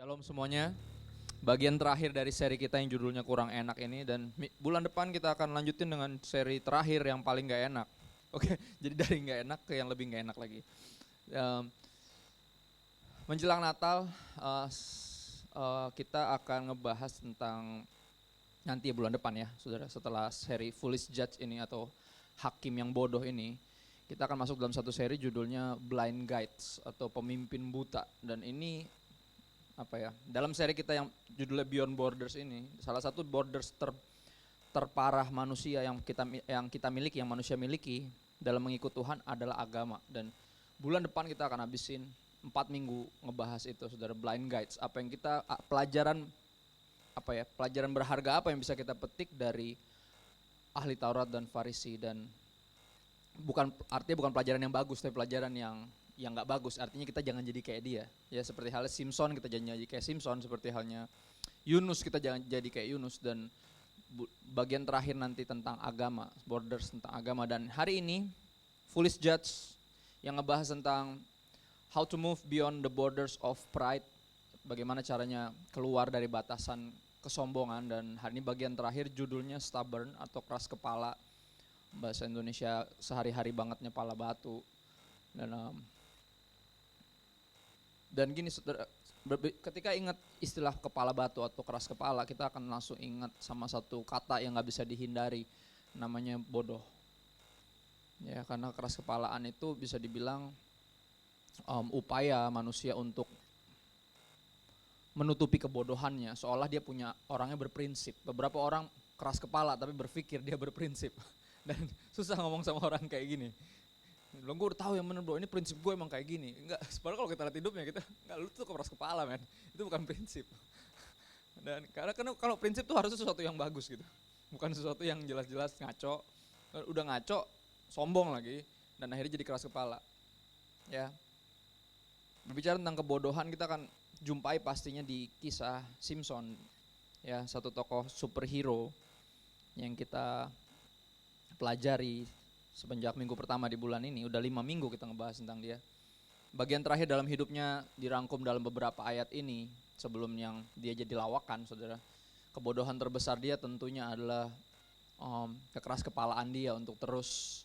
Shalom semuanya. Bagian terakhir dari seri kita yang judulnya kurang enak ini, dan bulan depan kita akan lanjutin dengan seri terakhir yang paling gak enak. Oke, jadi dari gak enak ke yang lebih gak enak lagi. Menjelang Natal kita akan ngebahas tentang nanti bulan depan ya, saudara, setelah seri Foolish Judge ini atau Hakim yang bodoh ini, kita akan masuk dalam satu seri judulnya Blind Guides atau Pemimpin Buta. Dan ini dalam seri kita yang judulnya Beyond Borders ini, salah satu borders terparah manusia yang kita miliki, yang manusia miliki dalam mengikut Tuhan adalah agama. Dan bulan depan kita akan habisin 4 minggu ngebahas itu, saudara, blind guides. Apa yang kita pelajaran berharga apa yang bisa kita petik dari ahli Taurat dan Farisi. Dan artinya bukan pelajaran yang bagus, tapi pelajaran yang nggak bagus. Artinya kita jangan jadi kayak dia. Ya, seperti halnya Simpson, kita jangan jadi kayak Simpson. Seperti halnya Yunus, kita jangan jadi kayak Yunus. Dan bagian terakhir nanti tentang agama, borders tentang agama. Dan hari ini Foolish Judge yang ngebahas tentang how to move beyond the borders of pride, bagaimana caranya keluar dari batasan kesombongan. Dan hari ini bagian terakhir judulnya stubborn atau keras kepala, bahasa Indonesia sehari-hari bangetnya pala batu. Dan gini, saudara, ketika ingat istilah kepala batu atau keras kepala, kita akan langsung ingat sama satu kata yang gak bisa dihindari, namanya bodoh. Ya, karena keras kepalaan itu bisa dibilang upaya manusia untuk menutupi kebodohannya, seolah dia punya, orangnya berprinsip. Beberapa orang keras kepala tapi berpikir dia berprinsip. Dan susah ngomong sama orang kayak gini. Lo, gue udah tahu yang bener bro, ini prinsip gue emang kayak gini. Enggak, sebenarnya kalau kita lihat hidupnya kita, enggak, lu tuh keras kepala men, itu bukan prinsip. Dan karena kalau prinsip tuh harusnya sesuatu yang bagus gitu, bukan sesuatu yang jelas-jelas ngaco. Udah ngaco, sombong lagi, dan akhirnya jadi keras kepala. Ya, berbicara tentang kebodohan, kita akan jumpai pastinya di kisah Simpson, ya, satu tokoh superhero yang kita pelajari semenjak minggu pertama di bulan ini. Udah 5 minggu kita ngebahas tentang dia. Bagian terakhir dalam hidupnya dirangkum dalam beberapa ayat ini sebelum yang dia jadi lawakan, saudara. Kebodohan terbesar dia tentunya adalah kekeras kepalaan dia untuk terus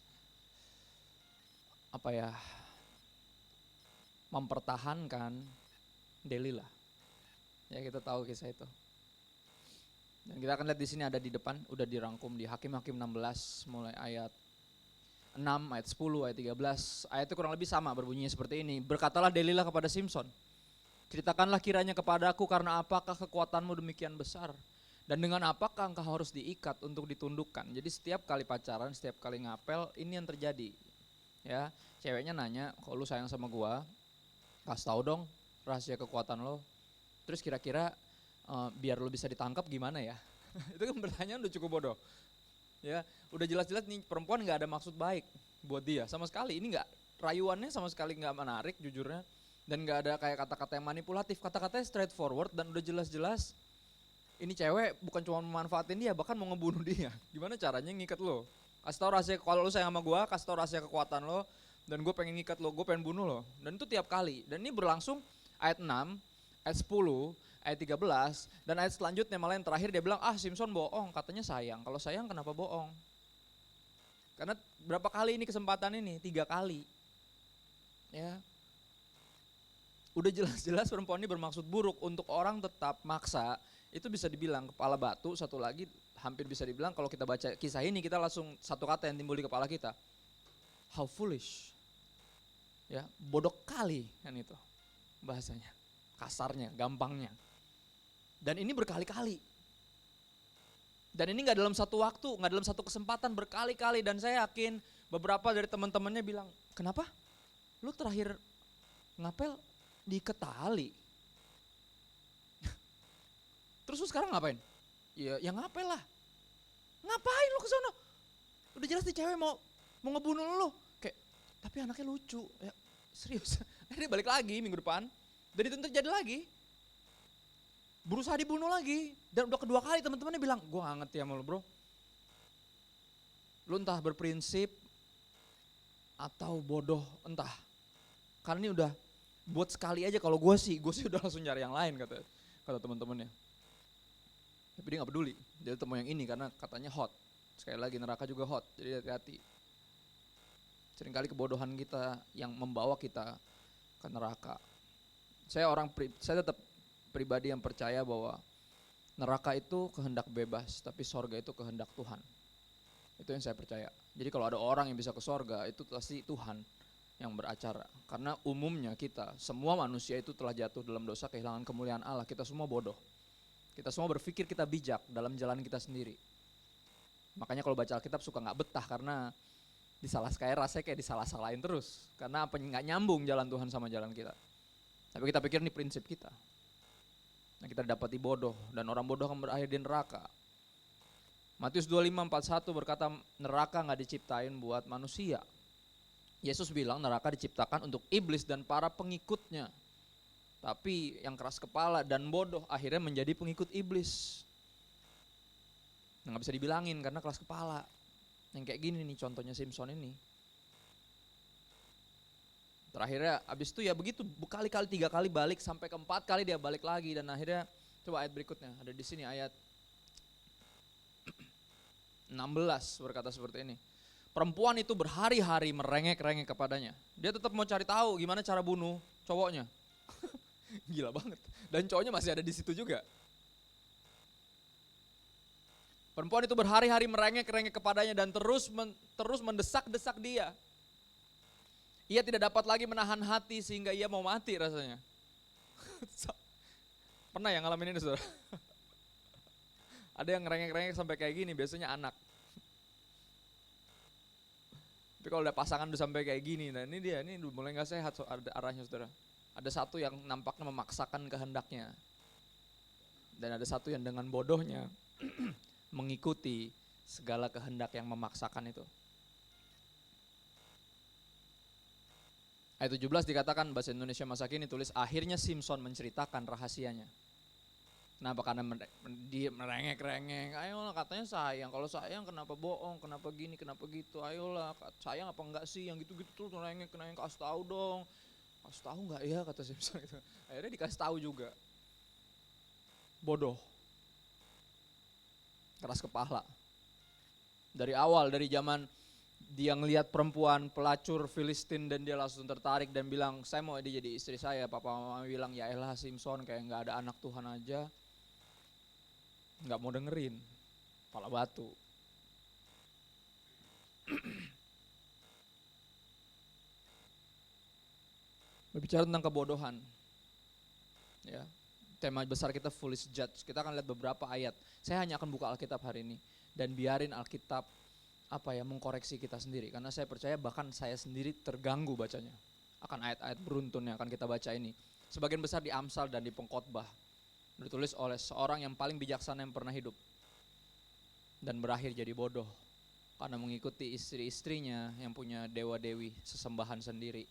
mempertahankan Delilah. Ya, kita tahu kisah itu. Dan kita akan lihat di sini ada di depan, udah dirangkum di Hakim-Hakim 16 mulai ayat 6, ayat 10, ayat 13. Ayat itu kurang lebih sama, berbunyinya seperti ini. Berkatalah Delilah kepada Simpson, ceritakanlah kiranya kepadaku, karena apakah kekuatanmu demikian besar? Dan dengan apakah engkau harus diikat untuk ditundukkan? Jadi setiap kali pacaran, setiap kali ngapel, ini yang terjadi. Ya, ceweknya nanya, kalau lu sayang sama gua, kasih tahu dong rahasia kekuatan lo. Terus kira-kira biar lo bisa ditangkap gimana ya? Itu kan pertanyaan udah cukup bodoh. Ya, udah jelas-jelas nih perempuan nggak ada maksud baik buat dia sama sekali. Ini nggak, rayuannya sama sekali nggak menarik jujurnya, dan nggak ada kayak kata-kata yang manipulatif. Kata-katanya straightforward dan udah jelas-jelas ini cewek bukan cuma memanfaatin dia, bahkan mau ngebunuh dia. Gimana caranya ngikat lo? Kasih tau rahasia, kalau lo sayang sama gue, kasih tau rahasia kekuatan lo, dan gue pengen ngikat lo, gue pengen bunuh lo. Dan itu tiap kali. Dan ini berlangsung ayat 6, ayat 10, ayat 13, dan ayat selanjutnya malah yang terakhir dia bilang, Simpson bohong, katanya sayang. Kalau sayang kenapa bohong? Karena berapa kali ini kesempatan ini? 3 kali. Ya. Udah jelas-jelas perempuan ini bermaksud buruk untuk orang tetap maksa. Itu bisa dibilang kepala batu. Satu lagi hampir bisa dibilang kalau kita baca kisah ini, kita langsung satu kata yang timbul di kepala kita. How foolish. Ya, bodoh kali kan itu bahasanya. Kasarnya, gampangnya. Dan ini berkali-kali. Dan ini gak dalam satu waktu, gak dalam satu kesempatan, berkali-kali. Dan saya yakin beberapa dari teman-temannya bilang, kenapa? Lu terakhir ngapel diikat tali. Terus lu sekarang ngapain? Ya ngapel lah. Ngapain lu kesana? Udah jelas nih cewek mau ngebunuh lu. Kayak, tapi anaknya lucu. Ya, serius. Akhirnya balik lagi minggu depan. Dan itu terjadi lagi. Berusaha dibunuh lagi. Dan udah kedua kali teman-temannya bilang, gue gak ngerti sama lu bro. Lu entah berprinsip atau bodoh, entah. Karena ini udah Buat sekali aja, kalau gue sih udah langsung cari yang lain kata teman-temannya. Tapi dia nggak peduli, dia tetap mau yang ini karena katanya hot. Sekali lagi neraka juga hot, jadi hati-hati. Seringkali kebodohan kita yang membawa kita ke neraka. Saya tetap pribadi yang percaya bahwa neraka itu kehendak bebas, tapi sorga itu kehendak Tuhan. Itu yang saya percaya. Jadi kalau ada orang yang bisa ke sorga, itu pasti Tuhan yang beracara. Karena umumnya kita, semua manusia itu telah jatuh dalam dosa, kehilangan kemuliaan Allah. Kita semua bodoh. Kita semua berpikir kita bijak dalam jalan kita sendiri. Makanya kalau baca Alkitab suka gak betah, karena rasanya kayak disalah-salahin terus. Karena gak nyambung jalan Tuhan sama jalan kita. Tapi kita pikir ini prinsip kita. Nah, kita dapati bodoh, dan orang bodoh akan berakhir di neraka. Matius 25:41 berkata neraka gak diciptain buat manusia. Yesus bilang neraka diciptakan untuk iblis dan para pengikutnya. Tapi yang keras kepala dan bodoh akhirnya menjadi pengikut iblis. Nah, gak bisa dibilangin karena keras kepala. Yang kayak gini nih contohnya Simpson ini. Terakhirnya abis itu ya begitu, berkali-kali, 3 kali balik, sampai ke 4 kali dia balik lagi. Dan akhirnya coba ayat berikutnya, ada di sini ayat 16 berkata seperti ini. Perempuan itu berhari-hari merengek-rengek kepadanya. Dia tetap mau cari tahu gimana cara bunuh cowoknya. Gila banget. Dan cowoknya masih ada di situ juga. Perempuan itu berhari-hari merengek-rengek kepadanya dan terus mendesak-desak dia. Ia tidak dapat lagi menahan hati sehingga ia mau mati rasanya. Pernah ya ngalamin ini, saudara? Ada yang ngerengek-rengek sampai kayak gini, biasanya anak. Tapi kalau ada pasangan udah sampai kayak gini, nah ini mulai gak sehat arahnya, saudara. Ada satu yang nampaknya memaksakan kehendaknya. Dan ada satu yang dengan bodohnya mengikuti segala kehendak yang memaksakan itu. Ayat 17 dikatakan, bahasa Indonesia masa kini tulis, akhirnya Simpson menceritakan rahasianya. Kenapa? Karena dia merengek-rengek, ayolah katanya sayang, kalau sayang kenapa bohong, kenapa gini, kenapa gitu, ayolah sayang apa enggak sih, yang gitu-gitu tuh merengek, kasih tahu dong. Kasih tahu enggak ya, kata Simpson itu. Akhirnya dikasih tahu juga. Bodoh. Keras kepala. Dari awal, dari zaman dia ngelihat perempuan pelacur Filistin dan dia langsung tertarik dan bilang, saya mau dia jadi istri saya. Papa mama bilang, ya elah Simpson kayak gak ada anak Tuhan aja. Gak mau dengerin, kepala batu. Berbicara tentang kebodohan, ya, tema besar kita foolish judge. Kita akan lihat beberapa ayat. Saya hanya akan buka Alkitab hari ini dan biarin Alkitab mengkoreksi kita sendiri. Karena saya percaya bahkan saya sendiri terganggu bacanya akan ayat-ayat beruntun yang akan kita baca ini. Sebagian besar di Amsal dan di Pengkhotbah, ditulis oleh seorang yang paling bijaksana yang pernah hidup dan berakhir jadi bodoh karena mengikuti istri-istrinya yang punya dewa-dewi sesembahan sendiri.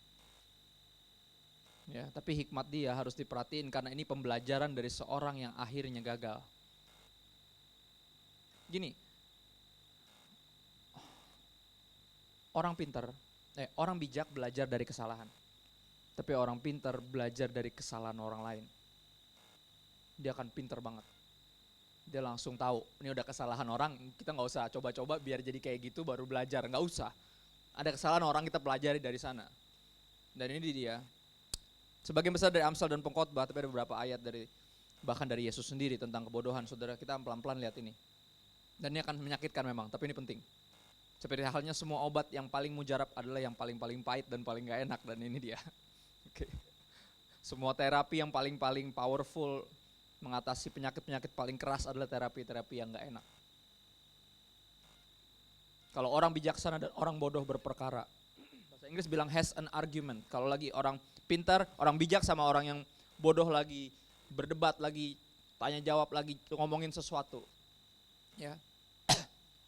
Ya, tapi hikmat dia harus diperhatiin karena ini pembelajaran dari seorang yang akhirnya gagal. Gini, orang bijak belajar dari kesalahan. Tapi orang pintar belajar dari kesalahan orang lain. Dia akan pintar banget. Dia langsung tahu, ini udah kesalahan orang, kita gak usah coba-coba biar jadi kayak gitu baru belajar, gak usah. Ada kesalahan orang, kita pelajari dari sana. Dan ini dia, sebagian besar dari Amsal dan Pengkhotbah, tapi ada beberapa ayat bahkan dari Yesus sendiri tentang kebodohan. Saudara, kita pelan-pelan lihat ini. Dan ini akan menyakitkan memang, tapi ini penting. Seperti halnya semua obat yang paling mujarab adalah yang paling-paling pahit dan paling gak enak, dan ini dia. Oke. Semua terapi yang paling-paling powerful mengatasi penyakit-penyakit paling keras adalah terapi-terapi yang gak enak. Kalau orang bijaksana dan orang bodoh berperkara, bahasa Inggris bilang has an argument. Kalau lagi orang pintar, orang bijak sama orang yang bodoh lagi berdebat, lagi tanya jawab, lagi ngomongin sesuatu. Ya.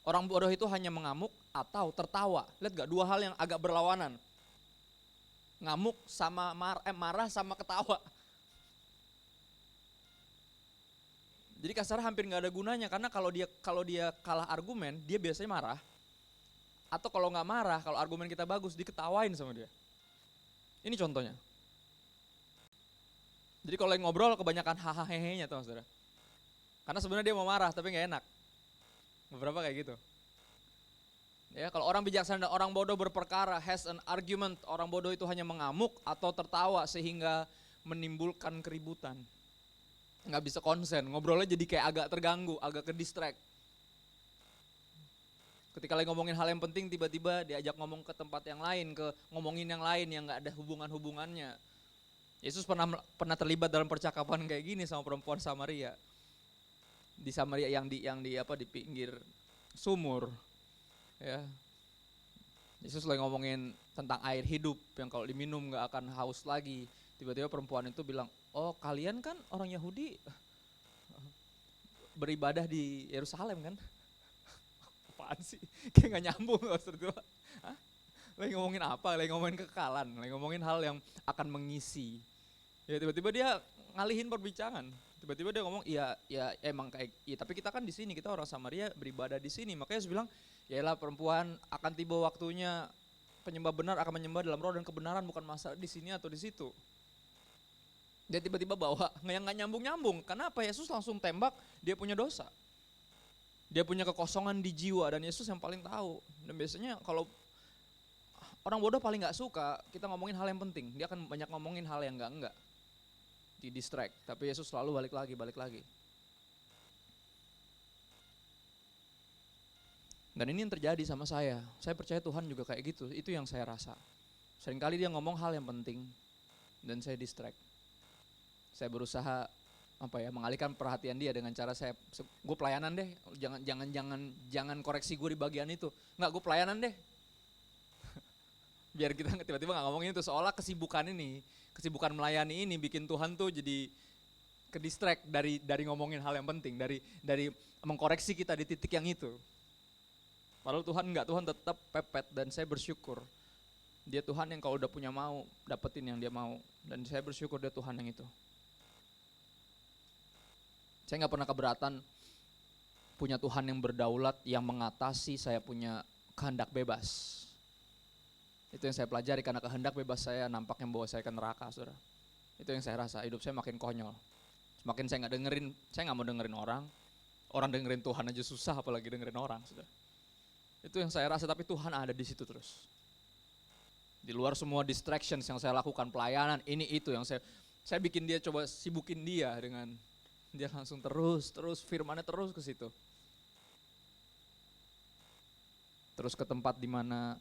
Orang bodoh itu hanya mengamuk atau tertawa. Lihat gak, dua hal yang agak berlawanan. Ngamuk sama marah sama ketawa. Jadi kasar hampir nggak ada gunanya, karena kalau dia kalah argumen, dia biasanya marah. Atau kalau nggak marah, kalau argumen kita bagus, diketawain sama dia. Ini contohnya. Jadi kalau lagi ngobrol kebanyakan hahaha hehenya tuh saudara. Karena sebenarnya dia mau marah tapi nggak enak. Beberapa kayak gitu. Ya, kalau orang bijaksana dan orang bodoh berperkara, has an argument, orang bodoh itu hanya mengamuk atau tertawa sehingga menimbulkan keributan. Nggak bisa konsen, ngobrolnya jadi kayak agak terganggu, agak ke distract. Ketika lagi ngomongin hal yang penting, tiba-tiba diajak ngomong ke tempat yang lain, ke ngomongin yang lain yang nggak ada hubungan-hubungannya. Yesus pernah terlibat dalam percakapan kayak gini sama perempuan Samaria. Di Samaria yang di pinggir sumur. Ya. Yesus lagi ngomongin tentang air hidup yang kalau diminum nggak akan haus lagi. Tiba-tiba perempuan itu bilang, "Oh, kalian kan orang Yahudi beribadah di Yerusalem kan?" Apaan sih? Kayak nggak nyambung itu. Lagi ngomongin apa? Lagi ngomongin kekekalan, lagi ngomongin hal yang akan mengisi. Ya tiba-tiba dia ngalihin perbincangan. Tiba-tiba dia ngomong, ya emang kayak, ya tapi kita kan di sini, kita orang Samaria beribadah di sini. Makanya saya bilang, yaelah perempuan, akan tiba waktunya penyembah benar akan menyembah dalam roh dan kebenaran, bukan masalah di sini atau di situ. Dia tiba-tiba bawa yang nggak nyambung-nyambung. Kenapa? Yesus langsung tembak dia punya dosa. Dia punya kekosongan di jiwa dan Yesus yang paling tahu. Dan biasanya kalau orang bodoh paling nggak suka kita ngomongin hal yang penting, dia akan banyak ngomongin hal yang enggak. Di distract, tapi Yesus selalu balik lagi. Dan ini yang terjadi sama saya percaya Tuhan juga kayak gitu, itu yang saya rasa. Seringkali dia ngomong hal yang penting, dan saya distract. Saya berusaha mengalihkan perhatian dia dengan cara gue pelayanan deh, jangan koreksi gue di bagian itu, nggak gue pelayanan deh. Biar kita tiba-tiba nggak ngomongin itu, seolah kesibukan melayani ini bikin Tuhan tuh jadi ke distract dari ngomongin hal yang penting, dari mengkoreksi kita di titik yang itu. Padahal Tuhan enggak, Tuhan tetap pepet dan saya bersyukur. Dia Tuhan yang kalau udah punya mau, dapetin yang dia mau. Dan saya bersyukur dia Tuhan yang itu. Saya gak pernah keberatan punya Tuhan yang berdaulat, yang mengatasi saya punya kehendak bebas. Itu yang saya pelajari, karena kehendak bebas saya nampaknya membawa saya ke neraka, saudara. Itu yang saya rasa, hidup saya makin konyol. Semakin saya gak mau dengerin orang dengerin Tuhan aja susah, apalagi dengerin orang, saudara. Itu yang saya rasa, tapi Tuhan ada di situ terus. Di luar semua distractions yang saya lakukan, pelayanan, ini itu yang saya bikin dia, coba sibukin dia dengan, dia langsung terus firmannya terus ke situ. Terus ke tempat di mana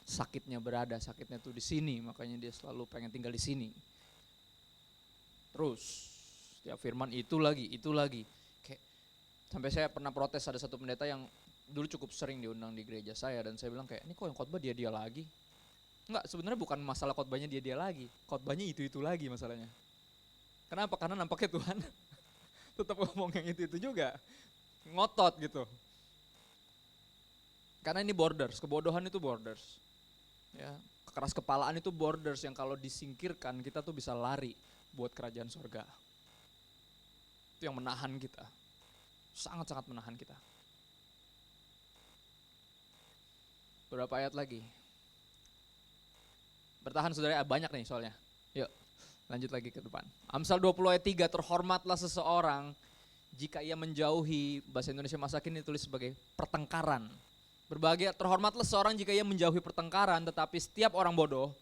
sakitnya berada, sakitnya tuh di sini, makanya dia selalu pengen tinggal di sini. Terus setiap firman itu lagi. Kayak sampai saya pernah protes, ada satu pendeta yang dulu cukup sering diundang di gereja saya, dan saya bilang kayak, ini kok yang khotbah dia lagi? Enggak, sebenarnya bukan masalah khotbahnya dia lagi, khotbahnya itu lagi masalahnya. Kenapa? Karena nampaknya Tuhan tetap ngomong yang itu juga, ngotot gitu. Karena ini borders, kebodohan itu borders. Ya, keras kepalaan itu borders yang kalau disingkirkan kita tuh bisa lari buat kerajaan surga. Itu yang menahan kita, sangat-sangat menahan kita. Berapa ayat lagi? Bertahan saudara, banyak nih soalnya. Yuk lanjut lagi ke depan. Amsal 20 ayat 3, terhormatlah seseorang jika ia menjauhi, bahasa Indonesia masa kini tulis sebagai pertengkaran. Berbahagia, terhormatlah seseorang jika ia menjauhi pertengkaran, tetapi setiap orang bodoh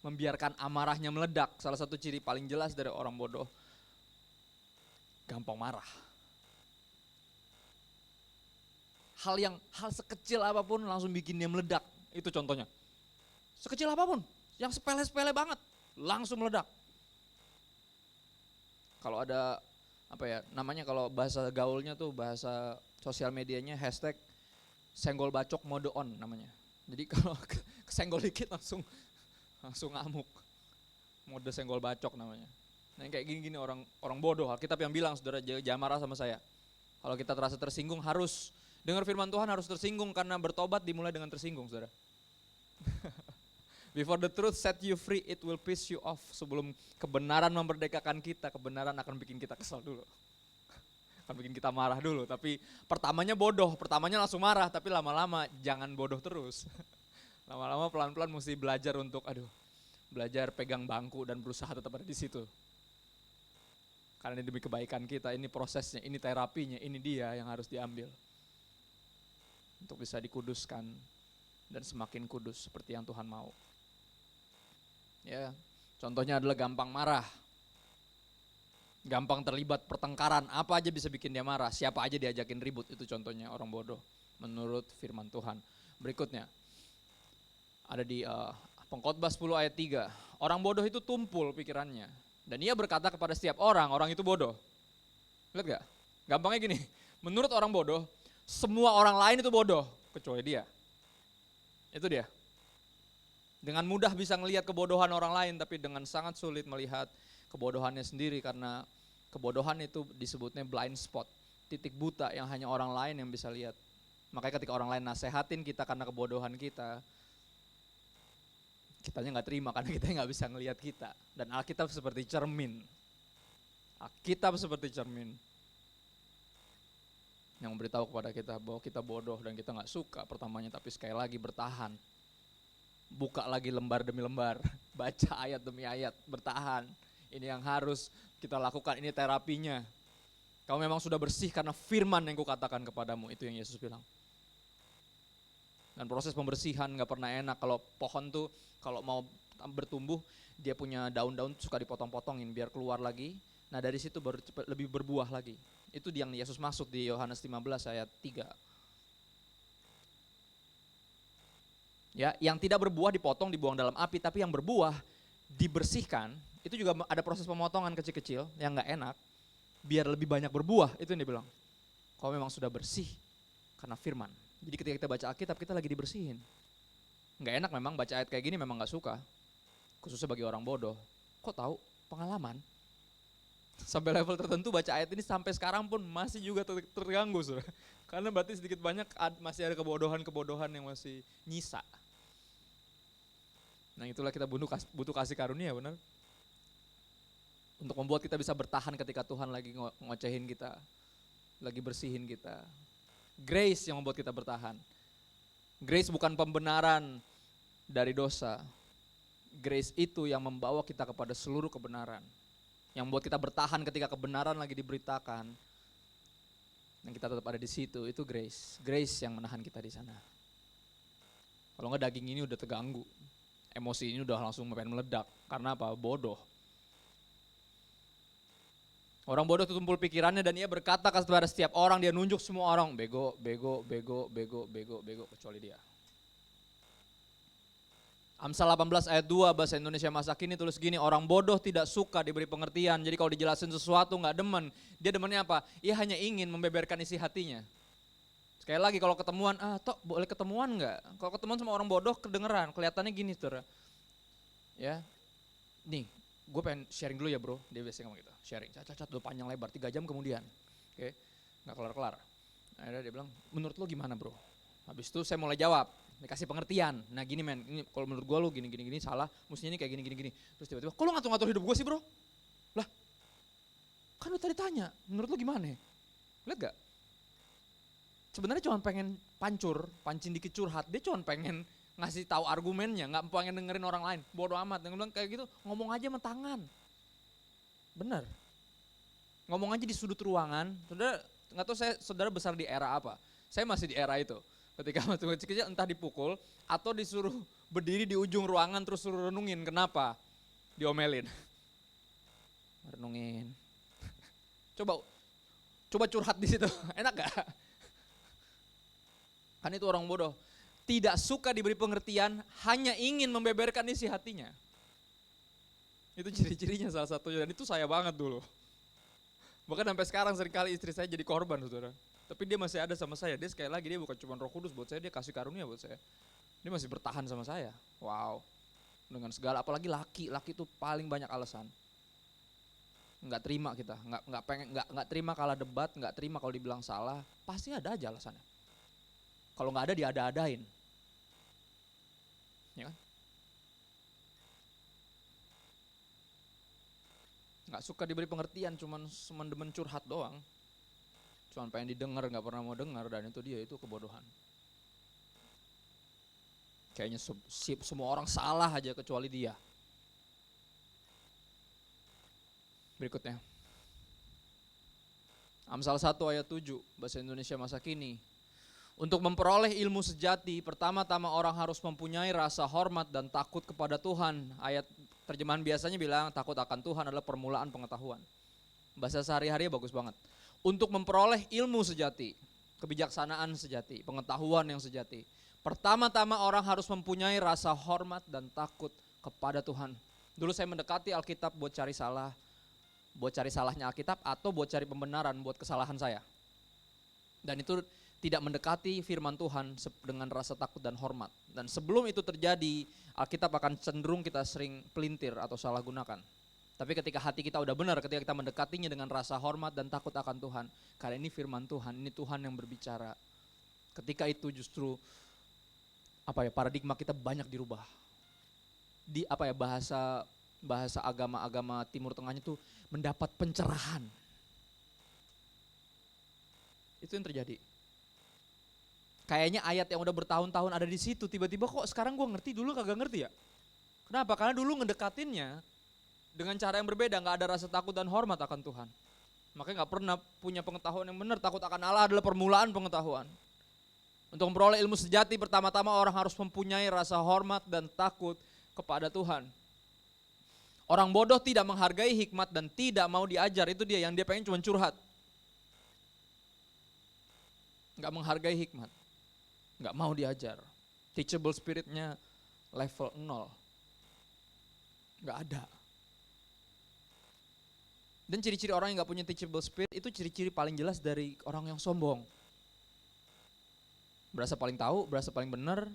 membiarkan amarahnya meledak. Salah satu ciri paling jelas dari orang bodoh, gampang marah. Hal sekecil apapun langsung bikin dia meledak, itu contohnya. Sekecil apapun, yang sepele-sepele banget, langsung meledak. Kalau ada namanya kalau bahasa gaulnya tuh, bahasa sosial medianya hashtag senggol bacok mode on namanya. Jadi kalau kesenggol dikit langsung ngamuk. Mode senggol bacok namanya. Nah kayak gini orang bodoh. Alkitab yang bilang, saudara, jangan marah sama saya. Kalau kita terasa tersinggung, harus dengar firman Tuhan, harus tersinggung, karena bertobat dimulai dengan tersinggung, saudara. Before the truth set you free, it will piss you off. Sebelum kebenaran memerdekakan kita, kebenaran akan bikin kita kesal dulu. Akan bikin kita marah dulu, tapi pertamanya bodoh, pertamanya langsung marah, tapi lama-lama jangan bodoh terus. Lama-lama pelan-pelan mesti belajar untuk, belajar pegang bangku dan berusaha tetap ada di situ. Karena ini demi kebaikan kita, ini prosesnya, ini terapinya, ini dia yang harus diambil. Untuk bisa dikuduskan dan semakin kudus seperti yang Tuhan mau. Ya, contohnya adalah gampang marah. Gampang terlibat pertengkaran, apa aja bisa bikin dia marah, siapa aja diajakin ribut, itu contohnya orang bodoh menurut firman Tuhan. Berikutnya, ada di Pengkhotbah 10 ayat 3. Orang bodoh itu tumpul pikirannya, dan ia berkata kepada setiap orang itu bodoh. Lihat gak? Gampangnya gini, menurut orang bodoh, semua orang lain itu bodoh, kecuali dia. Itu dia. Dengan mudah bisa ngelihat kebodohan orang lain, tapi dengan sangat sulit melihat kebodohannya sendiri, karena kebodohan itu disebutnya blind spot, titik buta yang hanya orang lain yang bisa lihat. Makanya ketika orang lain nasehatin kita karena kebodohan kita, kitanya nggak terima karena kita nggak bisa ngelihat kita. Dan Alkitab seperti cermin. Alkitab seperti cermin yang memberitahu kepada kita bahwa kita bodoh dan kita nggak suka pertamanya, tapi sekali lagi bertahan. Buka lagi lembar demi lembar, baca ayat demi ayat, bertahan. Ini yang harus kita lakukan, ini terapinya. Kamu memang sudah bersih karena firman yang kukatakan kepadamu, itu yang Yesus bilang. Dan proses pembersihan gak pernah enak. Kalau pohon tuh kalau mau bertumbuh, dia punya daun-daun suka dipotong-potongin biar keluar lagi. Nah dari situ baru lebih berbuah lagi. Itu yang Yesus maksud di Yohanes 15 ayat 3. Ya, yang tidak berbuah dipotong, dibuang dalam api, tapi yang berbuah dibersihkan. Itu juga ada proses pemotongan kecil-kecil yang gak enak, biar lebih banyak berbuah, itu yang dia bilang. Kau memang sudah bersih karena firman. Jadi ketika kita baca Alkitab, kita lagi dibersihin. Gak enak memang baca ayat kayak gini, memang gak suka. Khususnya bagi orang bodoh. Kok tahu? Pengalaman. Sampai level tertentu baca ayat ini sampai sekarang pun masih juga terganggu. Saudara. Karena berarti sedikit banyak masih ada kebodohan-kebodohan yang masih nyisa. Nah itulah kita butuh kasih karunia, benar. Untuk membuat kita bisa bertahan ketika Tuhan lagi ngocehin kita, lagi bersihin kita. Grace yang membuat kita bertahan. Grace bukan pembenaran dari dosa. Grace itu yang membawa kita kepada seluruh kebenaran. Yang membuat kita bertahan ketika kebenaran lagi diberitakan. Dan kita tetap ada di situ, itu grace. Grace yang menahan kita di sana. Kalau enggak daging ini udah terganggu. Emosi ini udah langsung pengen meledak. Karena apa? Bodoh. Orang bodoh tumpul pikirannya dan ia berkata kepada setiap orang, dia nunjuk semua orang, bego, bego, bego, bego, bego, bego, kecuali dia. Amsal 18 ayat 2 bahasa Indonesia masa kini tulis gini, orang bodoh tidak suka diberi pengertian. Jadi kalau dijelasin sesuatu gak demen, dia demennya apa? Ia hanya ingin membeberkan isi hatinya. Sekali lagi kalau ketemuan, tok boleh ketemuan gak? Kalau ketemuan sama orang bodoh kedengeran, kelihatannya gini saudara. Ya, nih. Gue pengen sharing dulu ya bro, dia biasanya ngomong gitu, sharing, cacat udah panjang lebar, 3 jam kemudian, oke, gak kelar-kelar. Akhirnya dia bilang, menurut lo gimana bro? Habis itu saya mulai jawab, dikasih pengertian, nah gini men, ini kalau menurut gue lo gini salah, mestinya ini kayak gini. Terus tiba-tiba, kok lo ngatur-ngatur hidup gue sih bro? Lah, kan lo tadi tanya, menurut lo gimana? Lihat gak? Sebenarnya cuma pengen pancing dikit curhat, dia cuma pengen ngasih tahu argumennya, nggak pengen dengerin orang lain, bodoh amat. Yang bilang kayak gitu, ngomong aja sama tangan, bener, ngomong aja di sudut ruangan. Saudara, nggak tahu saudara besar di era apa? Saya masih di era itu. Ketika masih kecil entah dipukul atau disuruh berdiri di ujung ruangan terus suruh renungin, kenapa? Diomelin, renungin. Coba curhat di situ, enak gak? Kan itu orang bodoh. Tidak suka diberi pengertian, hanya ingin membeberkan isi hatinya. Itu ciri-cirinya salah satunya, dan itu saya banget dulu. Bahkan sampai sekarang seringkali istri saya jadi korban, saudara. Tapi dia masih ada sama saya, dia sekali lagi dia bukan cuma Roh Kudus buat saya, dia kasih karunia buat saya. Dia masih bertahan sama saya, wow. Dengan segala, apalagi laki itu paling banyak alasan. Nggak terima kita, nggak terima kalah debat, nggak terima kalau dibilang salah, pasti ada aja alasannya. Kalau nggak ada, diada-adain. Ya kan? Nggak suka diberi pengertian, cuman demen curhat doang. Cuman pengen didengar, nggak pernah mau dengar, dan itu kebodohan. Kayaknya semua orang salah aja kecuali dia. Berikutnya. Amsal 1 ayat 7, bahasa Indonesia masa kini. Untuk memperoleh ilmu sejati, pertama-tama orang harus mempunyai rasa hormat dan takut kepada Tuhan. Ayat terjemahan biasanya bilang takut akan Tuhan adalah permulaan pengetahuan. Bahasa sehari-hari bagus banget. Untuk memperoleh ilmu sejati, kebijaksanaan sejati, pengetahuan yang sejati. Pertama-tama orang harus mempunyai rasa hormat dan takut kepada Tuhan. Dulu saya mendekati Alkitab buat cari salah, buat cari salahnya Alkitab atau buat cari pembenaran buat kesalahan saya. Dan itu tidak mendekati firman Tuhan dengan rasa takut dan hormat. Dan sebelum itu terjadi, Alkitab akan cenderung kita sering pelintir atau salah gunakan. Tapi ketika hati kita udah benar, ketika kita mendekatinya dengan rasa hormat dan takut akan Tuhan, karena ini firman Tuhan, ini Tuhan yang berbicara. Ketika itu justru paradigma kita banyak dirubah. Bahasa agama-agama Timur Tengahnya tuh mendapat pencerahan. Itu yang terjadi. Kayaknya ayat yang udah bertahun-tahun ada di situ, tiba-tiba kok sekarang gue ngerti, dulu kagak ngerti ya. Kenapa? Karena dulu ngedekatinnya dengan cara yang berbeda, gak ada rasa takut dan hormat akan Tuhan. Makanya gak pernah punya pengetahuan yang benar, takut akan Allah adalah permulaan pengetahuan. Untuk memperoleh ilmu sejati, pertama-tama orang harus mempunyai rasa hormat dan takut kepada Tuhan. Orang bodoh tidak menghargai hikmat dan tidak mau diajar, itu dia yang dia pengen cuma curhat. Gak menghargai hikmat. Gak mau diajar. Teachable spiritnya level 0. Gak ada. Dan ciri-ciri orang yang gak punya teachable spirit itu ciri-ciri paling jelas dari orang yang sombong. Berasa paling tahu, berasa paling benar.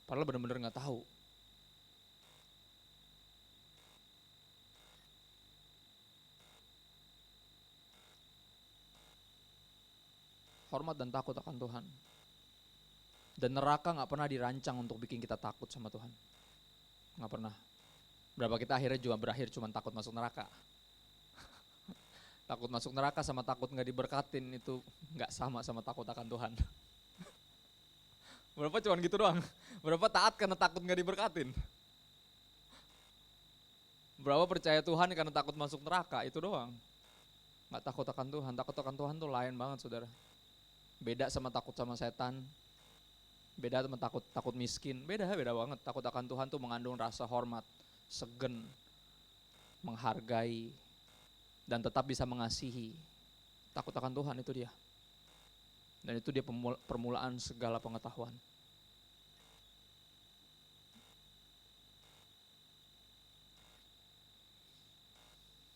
Padahal benar-benar gak tahu. Hormat dan takut akan Tuhan. Dan neraka gak pernah dirancang untuk bikin kita takut sama Tuhan. Gak pernah. Berapa kita akhirnya juga berakhir cuma takut masuk neraka. Takut masuk neraka sama takut gak diberkatin itu gak sama takut akan Tuhan. Berapa cuma gitu doang. Berapa taat karena takut gak diberkatin. Berapa percaya Tuhan karena takut masuk neraka, itu doang. Gak takut akan Tuhan. Takut akan Tuhan tuh lain banget saudara. Beda sama takut sama setan. Beda sama takut miskin. Beda banget. Takut akan Tuhan tuh mengandung rasa hormat, segen, menghargai, dan tetap bisa mengasihi. Takut akan Tuhan itu dia. Dan itu dia permulaan segala pengetahuan.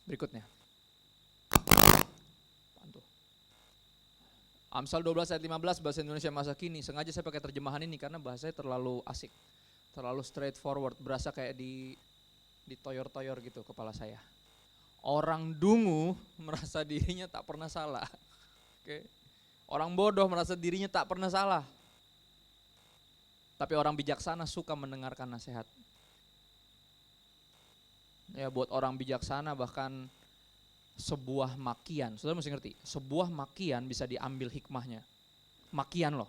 Berikutnya. Amsal 12 ayat 15 bahasa Indonesia masa kini. Sengaja saya pakai terjemahan ini karena bahasanya terlalu asik. Terlalu straightforward, berasa kayak ditoyor-toyor gitu kepala saya. Orang dungu merasa dirinya tak pernah salah. Oke. Orang bodoh merasa dirinya tak pernah salah. Tapi orang bijaksana suka mendengarkan nasihat. Ya, buat orang bijaksana bahkan sebuah makian, saudara mesti ngerti, sebuah makian bisa diambil hikmahnya. Makian loh.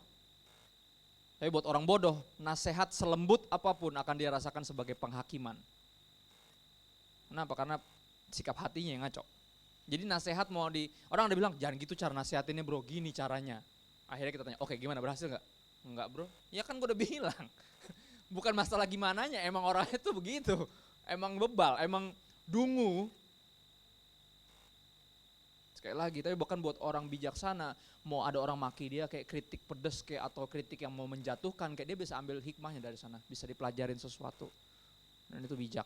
Tapi buat orang bodoh, nasihat selembut apapun akan dia rasakan sebagai penghakiman. Kenapa? Karena sikap hatinya yang ngaco. Jadi nasihat orang udah bilang, jangan gitu cara nasihatinnya bro, gini caranya. Akhirnya kita tanya, oke gimana, berhasil gak? Enggak bro, ya kan gue udah bilang. Bukan masalah gimananya, emang orangnya tuh begitu. Emang bebal, emang dungu. Sekali lagi, tapi bukan buat orang bijaksana, mau ada orang maki dia kayak kritik pedes kayak atau kritik yang mau menjatuhkan, kayak dia bisa ambil hikmahnya dari sana, bisa dipelajarin sesuatu. Dan itu bijak.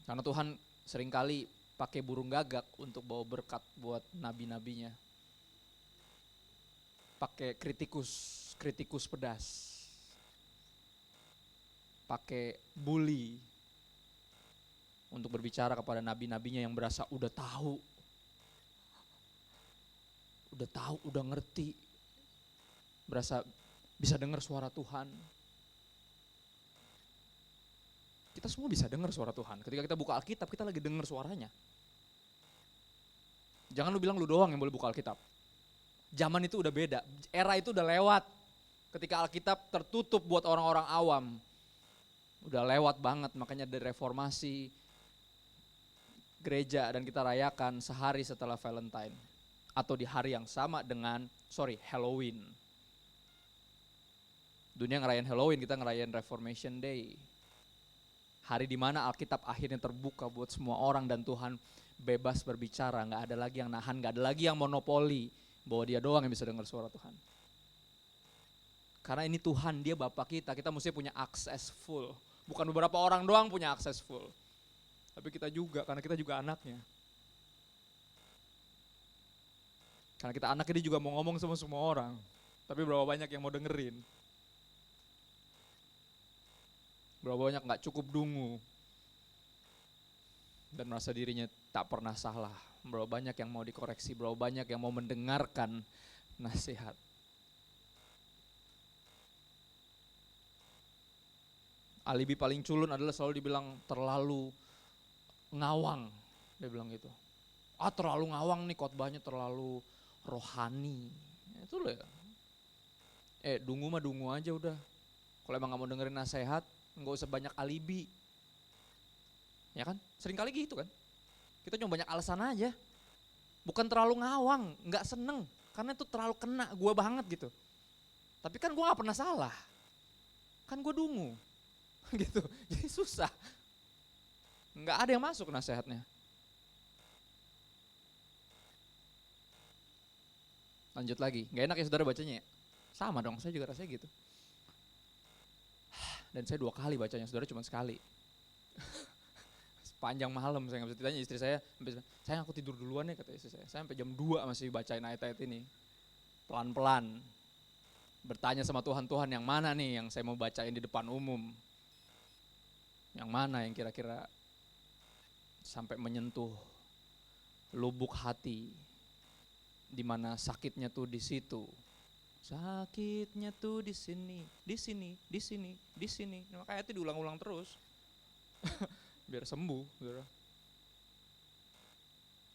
Karena Tuhan seringkali pakai burung gagak untuk bawa berkat buat nabi-nabinya. Pakai kritikus pedas. Pakai bully untuk berbicara kepada nabi-nabinya yang berasa udah tahu, udah ngerti, berasa bisa dengar suara Tuhan. Kita semua bisa dengar suara Tuhan. Ketika kita buka Alkitab, kita lagi dengar suaranya. Jangan lu bilang lu doang yang boleh buka Alkitab. Zaman itu udah beda, era itu udah lewat. Ketika Alkitab tertutup buat orang-orang awam, udah lewat banget, makanya dari reformasi, gereja dan kita rayakan sehari setelah Valentine. Atau di hari yang sama dengan, Halloween. Dunia ngerayain Halloween, kita ngerayain Reformation Day. Hari di mana Alkitab akhirnya terbuka buat semua orang dan Tuhan bebas berbicara. Gak ada lagi yang nahan, gak ada lagi yang monopoli bahwa dia doang yang bisa dengar suara Tuhan. Karena ini Tuhan, dia Bapa kita mesti punya akses full. Bukan beberapa orang doang punya akses full. Tapi kita juga, karena kita juga anaknya. Karena kita anaknya, dia juga mau ngomong sama semua orang. Tapi berapa banyak yang mau dengerin. Berapa banyak gak cukup dungu. Dan merasa dirinya tak pernah salah. Berapa banyak yang mau dikoreksi, berapa banyak yang mau mendengarkan nasihat. Alibi paling culun adalah selalu dibilang terlalu ngawang. Dia bilang gitu. Terlalu ngawang nih, khotbahnya terlalu rohani. Itu loh ya. Dungu mah dungu aja udah. Kalau emang gak mau dengerin nasihat, gak usah banyak alibi. Ya kan? Sering kali gitu kan. Kita cuma banyak alasan aja. Bukan terlalu ngawang, gak seneng. Karena itu terlalu kena gue banget gitu. Tapi kan gue gak pernah salah. Kan gue dungu. Gitu, jadi susah. Nggak ada yang masuk nasihatnya. Lanjut lagi, nggak enak ya saudara bacanya ya? Sama dong, saya juga rasanya gitu. Dan saya 2 kali bacanya, saudara cuma sekali. Sepanjang malam saya nggak bisa ditanya istri saya, sayang aku tidur duluan ya kata istri saya. Saya sampai jam 2 masih bacain ayat-ayat ini. Pelan-pelan. Bertanya sama Tuhan yang mana nih yang saya mau bacain di depan umum. Yang mana yang kira-kira sampai menyentuh lubuk hati, di mana sakitnya tuh di situ, sakitnya tuh di sini, di sini, di sini, di sini. Makanya itu diulang-ulang terus, biar sembuh.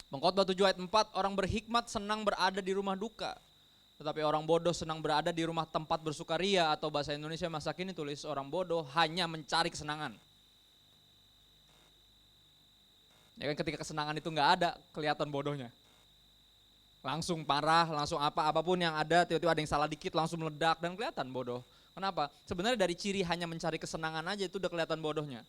Pengkhotbah 7 ayat 4, orang berhikmat senang berada di rumah duka, tetapi orang bodoh senang berada di rumah tempat bersukaria. Atau bahasa Indonesia masa kini tulis orang bodoh hanya mencari kesenangan. Ya kan, ketika kesenangan itu nggak ada, kelihatan bodohnya. Langsung parah, langsung apapun yang ada, tiba-tiba ada yang salah dikit langsung meledak dan kelihatan bodoh. Kenapa? Sebenarnya dari ciri hanya mencari kesenangan aja itu udah kelihatan bodohnya.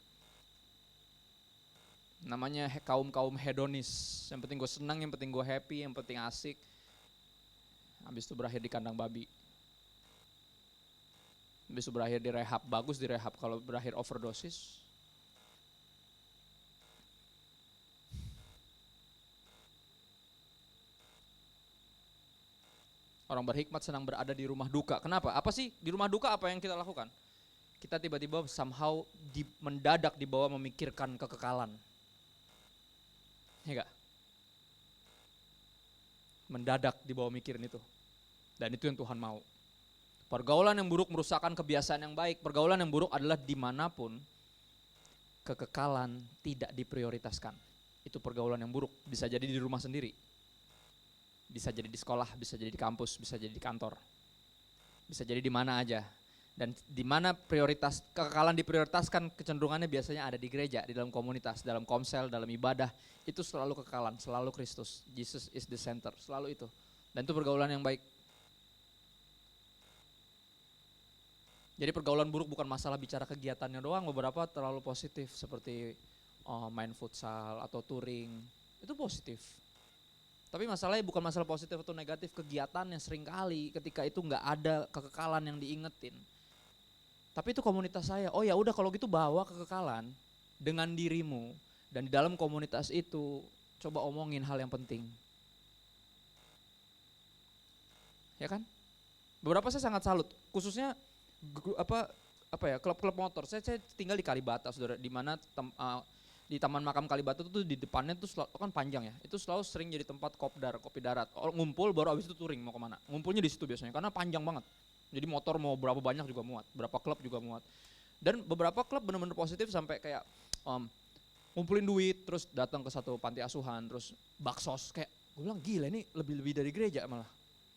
Namanya kaum hedonis. Yang penting gue senang, yang penting gue happy, yang penting asik. Habis itu berakhir di kandang babi. Habis itu berakhir di rehab, bagus di rehab. Kalau berakhir overdosis, orang berhikmat senang berada di rumah duka. Kenapa? Apa sih di rumah duka, apa yang kita lakukan? Kita tiba-tiba somehow mendadak dibawa memikirkan kekekalan. Ya gak? Mendadak dibawa mikirin itu. Dan itu yang Tuhan mau. Pergaulan yang buruk merusakkan kebiasaan yang baik. Pergaulan yang buruk adalah dimanapun kekekalan tidak diprioritaskan. Itu pergaulan yang buruk. Bisa jadi di rumah sendiri. Bisa jadi di sekolah, bisa jadi di kampus, bisa jadi di kantor. Bisa jadi di mana aja. Dan di mana kekekalan diprioritaskan, kecenderungannya biasanya ada di gereja, di dalam komunitas, dalam komsel, dalam ibadah. Itu selalu kekekalan, selalu Kristus. Jesus is the center, selalu itu. Dan itu pergaulan yang baik. Jadi pergaulan buruk bukan masalah bicara kegiatannya doang, beberapa terlalu positif seperti main futsal atau touring, itu positif. Tapi masalahnya bukan masalah positif atau negatif, kegiatannya seringkali ketika itu nggak ada kekekalan yang diingetin. Tapi itu komunitas saya, oh ya udah kalau gitu bawa kekekalan dengan dirimu, dan di dalam komunitas itu coba omongin hal yang penting. Ya kan? Beberapa saya sangat salut, khususnya klub-klub motor. Saya tinggal di Kalibata, saudara, di mana di Taman Makam Kalibata itu di depannya tuh kan panjang ya. Itu selalu sering jadi tempat kopi darat. Ngumpul baru abis itu touring mau kemana. Ngumpulnya di situ biasanya karena panjang banget. Jadi motor mau berapa banyak juga muat, berapa klub juga muat. Dan beberapa klub benar-benar positif sampai kayak ngumpulin duit, terus datang ke satu panti asuhan, terus baksos. Kayak gue bilang gila ini lebih dari gereja malah.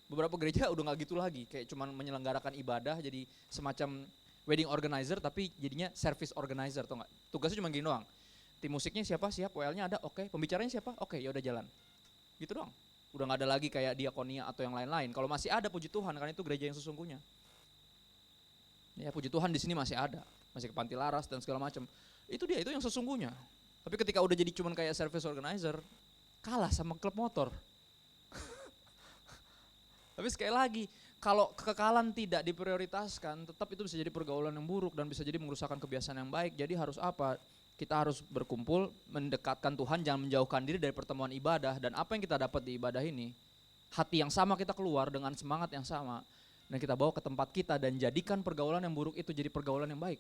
Beberapa gereja udah nggak gitu lagi, kayak cuman menyelenggarakan ibadah jadi semacam wedding organizer tapi jadinya service organizer, tau nggak? Tugasnya cuma gini doang. Tim musiknya siapa? Siap. WL-nya ada? Oke. Pembicaranya siapa? Oke, ya udah jalan. Gitu doang. Udah nggak ada lagi kayak diakonia atau yang lain-lain. Kalau masih ada, puji Tuhan, karena itu gereja yang sesungguhnya. Ya puji Tuhan di sini masih ada, masih ke Panti Laras dan segala macam. Itu dia, itu yang sesungguhnya. Tapi ketika udah jadi cuman kayak service organizer, kalah sama klub motor. Tapi sekali lagi, kalau kekekalan tidak diprioritaskan, tetap itu bisa jadi pergaulan yang buruk dan bisa jadi merusakkan kebiasaan yang baik. Jadi harus apa? Kita harus berkumpul, mendekatkan Tuhan, jangan menjauhkan diri dari pertemuan ibadah. Dan apa yang kita dapat di ibadah ini, hati yang sama kita keluar dengan semangat yang sama. Dan kita bawa ke tempat kita dan jadikan pergaulan yang buruk itu jadi pergaulan yang baik.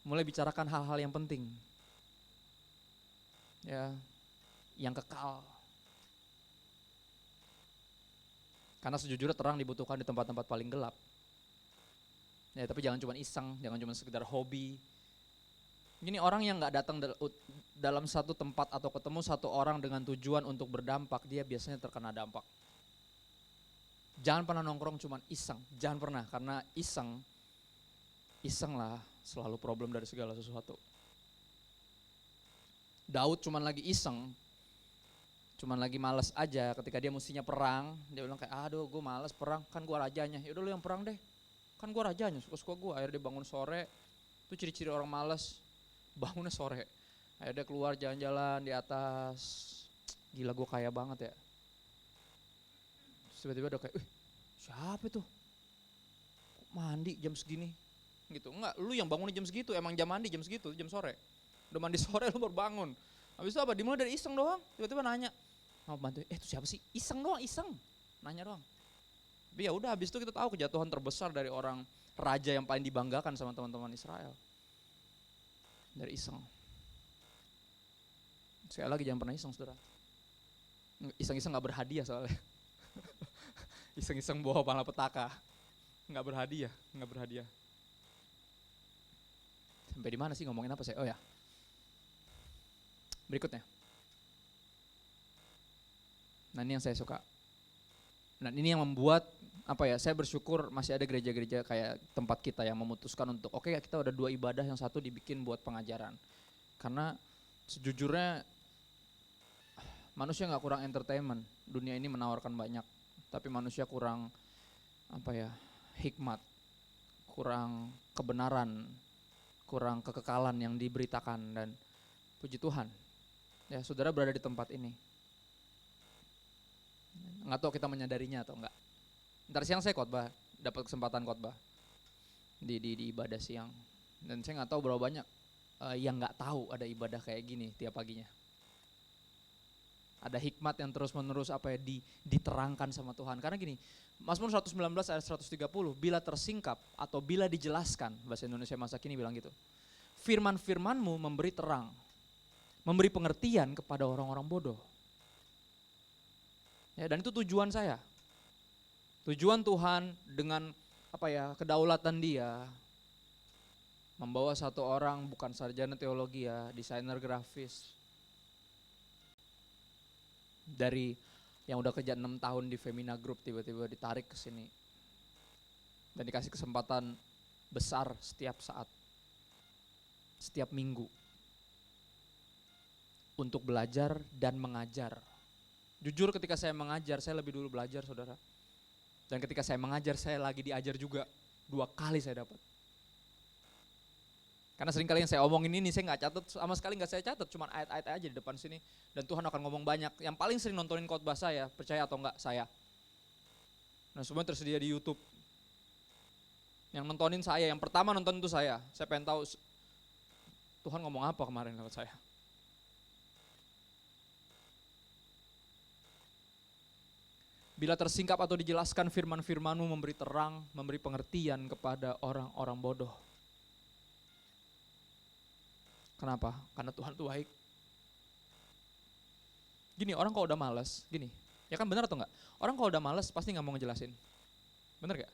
Mulai bicarakan hal-hal yang penting. Ya, yang kekal. Karena sejujurnya terang dibutuhkan di tempat-tempat paling gelap. Ya, tapi jangan cuma iseng, jangan cuma sekedar hobi. Gini, orang yang gak datang dalam satu tempat atau ketemu satu orang dengan tujuan untuk berdampak, dia biasanya terkena dampak. Jangan pernah nongkrong cuma iseng, jangan pernah, karena iseng lah selalu problem dari segala sesuatu. Daud cuma lagi iseng, cuman lagi males aja ketika dia mestinya perang, dia bilang kayak aduh gue males perang, kan gue rajanya, yaudah lu yang perang deh, kan gue rajanya, suka-suka gue. Akhirnya dia bangun sore, itu ciri-ciri orang males, bangunnya sore, akhirnya dia keluar jalan-jalan di atas, gila gue kaya banget ya. Terus tiba-tiba udah kayak, siapa itu, kok mandi jam segini, gitu. Enggak, lu yang bangun jam segitu, emang jam mandi jam segitu, jam sore, udah mandi sore lu baru bangun. Habis itu apa, dimulai dari iseng doang, tiba-tiba nanya, mau bantu, itu siapa sih? Iseng doang, iseng, nanya doang. Tapi ya udah, habis itu kita tahu kejatuhan terbesar dari orang raja yang paling dibanggakan sama teman-teman Israel. Dari iseng. Sekali lagi jangan pernah iseng, saudara. Iseng-iseng gak berhadiah soalnya. Iseng-iseng bawa malapetaka, gak berhadiah. Sampai di mana sih ngomongin apa sih? Oh ya, berikutnya. Nah ini yang saya suka. Nah ini yang membuat saya bersyukur masih ada gereja-gereja kayak tempat kita yang memutuskan untuk oke, kita ada 2 ibadah, yang satu dibikin buat pengajaran. Karena sejujurnya manusia gak kurang entertainment, dunia ini menawarkan banyak, tapi manusia kurang hikmat, kurang kebenaran, kurang kekekalan yang diberitakan. Dan puji Tuhan, ya saudara berada di tempat ini. Nggak tahu kita menyadarinya atau enggak. Ntar siang saya khotbah, dapat kesempatan khotbah di ibadah siang. Dan saya nggak tahu berapa banyak yang nggak tahu ada ibadah kayak gini tiap paginya. Ada hikmat yang terus-menerus diterangkan sama Tuhan. Karena gini, Mazmur 119 ayat 130, bila tersingkap atau bila dijelaskan, bahasa Indonesia masa kini bilang gitu. Firman-firmanmu memberi terang, memberi pengertian kepada orang-orang bodoh. Ya, dan itu tujuan saya. Tujuan Tuhan dengan kedaulatan Dia membawa satu orang bukan sarjana teologi ya, desainer grafis dari yang udah kerja 6 tahun di Femina Group, tiba-tiba ditarik ke sini dan dikasih kesempatan besar setiap saat, setiap minggu untuk belajar dan mengajar. Jujur ketika saya mengajar, saya lebih dulu belajar, saudara. Dan ketika saya mengajar, saya lagi diajar juga. 2 kali saya dapat. Karena sering kali yang saya omongin ini, saya gak catat, sama sekali gak saya catat, cuma ayat-ayat aja di depan sini. Dan Tuhan akan ngomong banyak. Yang paling sering nontonin khotbah saya, percaya atau enggak, saya. Nah semuanya tersedia di YouTube. Yang nontonin saya, yang pertama nonton itu saya. Saya pengen tahu Tuhan ngomong apa kemarin lewat saya. Bila tersingkap atau dijelaskan firman-firman-Mu memberi terang, memberi pengertian kepada orang-orang bodoh. Kenapa? Karena Tuhan itu baik. Gini, orang kalau udah malas, gini, ya kan benar atau enggak? Orang kalau udah malas pasti gak mau ngejelasin. Bener gak?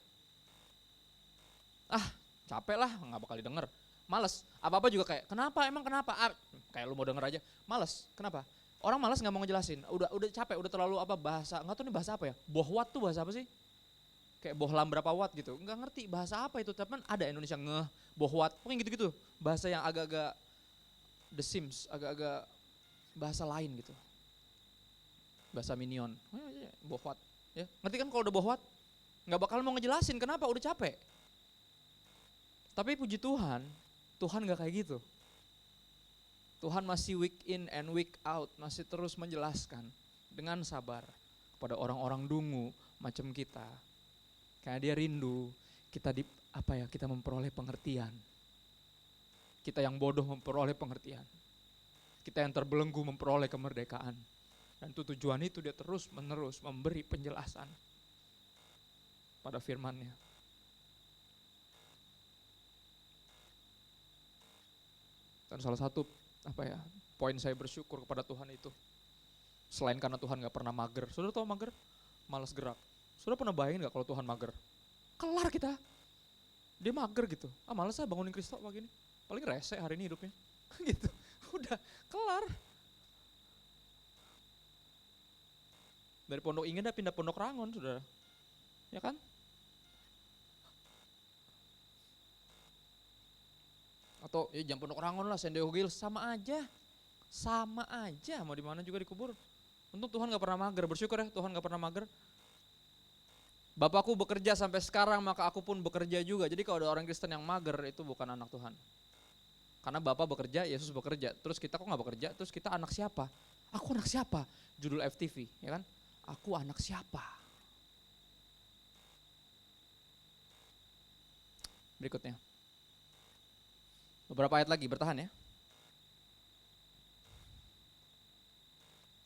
Capek lah, gak bakal didengar. Males, apa-apa juga kayak, kenapa, emang kenapa? Kayak lu mau denger aja, males, kenapa? Orang malas nggak mau ngejelasin, udah capek, udah terlalu bahasa, nggak tahu nih bahasa apa ya, bohwat tuh bahasa apa sih? Kayak bohlam berapa watt gitu, nggak ngerti bahasa apa itu, tapi kan ada Indonesia bohwat, pokoknya gitu-gitu, bahasa yang agak-agak The Sims, agak-agak bahasa lain gitu. Bahasa minion. Bohwat. Ya, ngerti kan kalau udah bohwat? Nggak bakal mau ngejelasin kenapa, udah capek. Tapi puji Tuhan, Tuhan gak kayak gitu. Tuhan masih week in and week out, masih terus menjelaskan dengan sabar kepada orang-orang dungu macam kita. Karena dia rindu kita kita memperoleh pengertian. Kita yang bodoh memperoleh pengertian. Kita yang terbelenggu memperoleh kemerdekaan. Dan itu tujuan itu dia terus menerus memberi penjelasan pada firman-Nya. Dan salah satu poin saya bersyukur kepada Tuhan itu, selain karena Tuhan gak pernah mager. Saudara tahu mager? Malas gerak. Saudara pernah bayangin gak kalau Tuhan mager? Kelar kita. Dia mager gitu. Malas saya bangunin Kristo pagi ini. Paling rese hari ini hidupnya. Gitu. Udah kelar. Dari Pondok Indah pindah Pondok Rangon, saudara. Ya kan? Atau jam Pondok Rangon lah, Sendeo Hills, sama aja mau di mana juga dikubur. Untung Tuhan gak pernah mager, bersyukur ya Tuhan gak pernah mager. Bapakku bekerja sampai sekarang, maka aku pun bekerja juga. Jadi kalau ada orang Kristen yang mager, itu bukan anak Tuhan. Karena Bapak bekerja, Yesus bekerja, terus kita kok gak bekerja, terus kita anak siapa? Aku anak siapa? Judul FTV, ya kan? Aku anak siapa? Berikutnya. Beberapa ayat lagi, bertahan ya.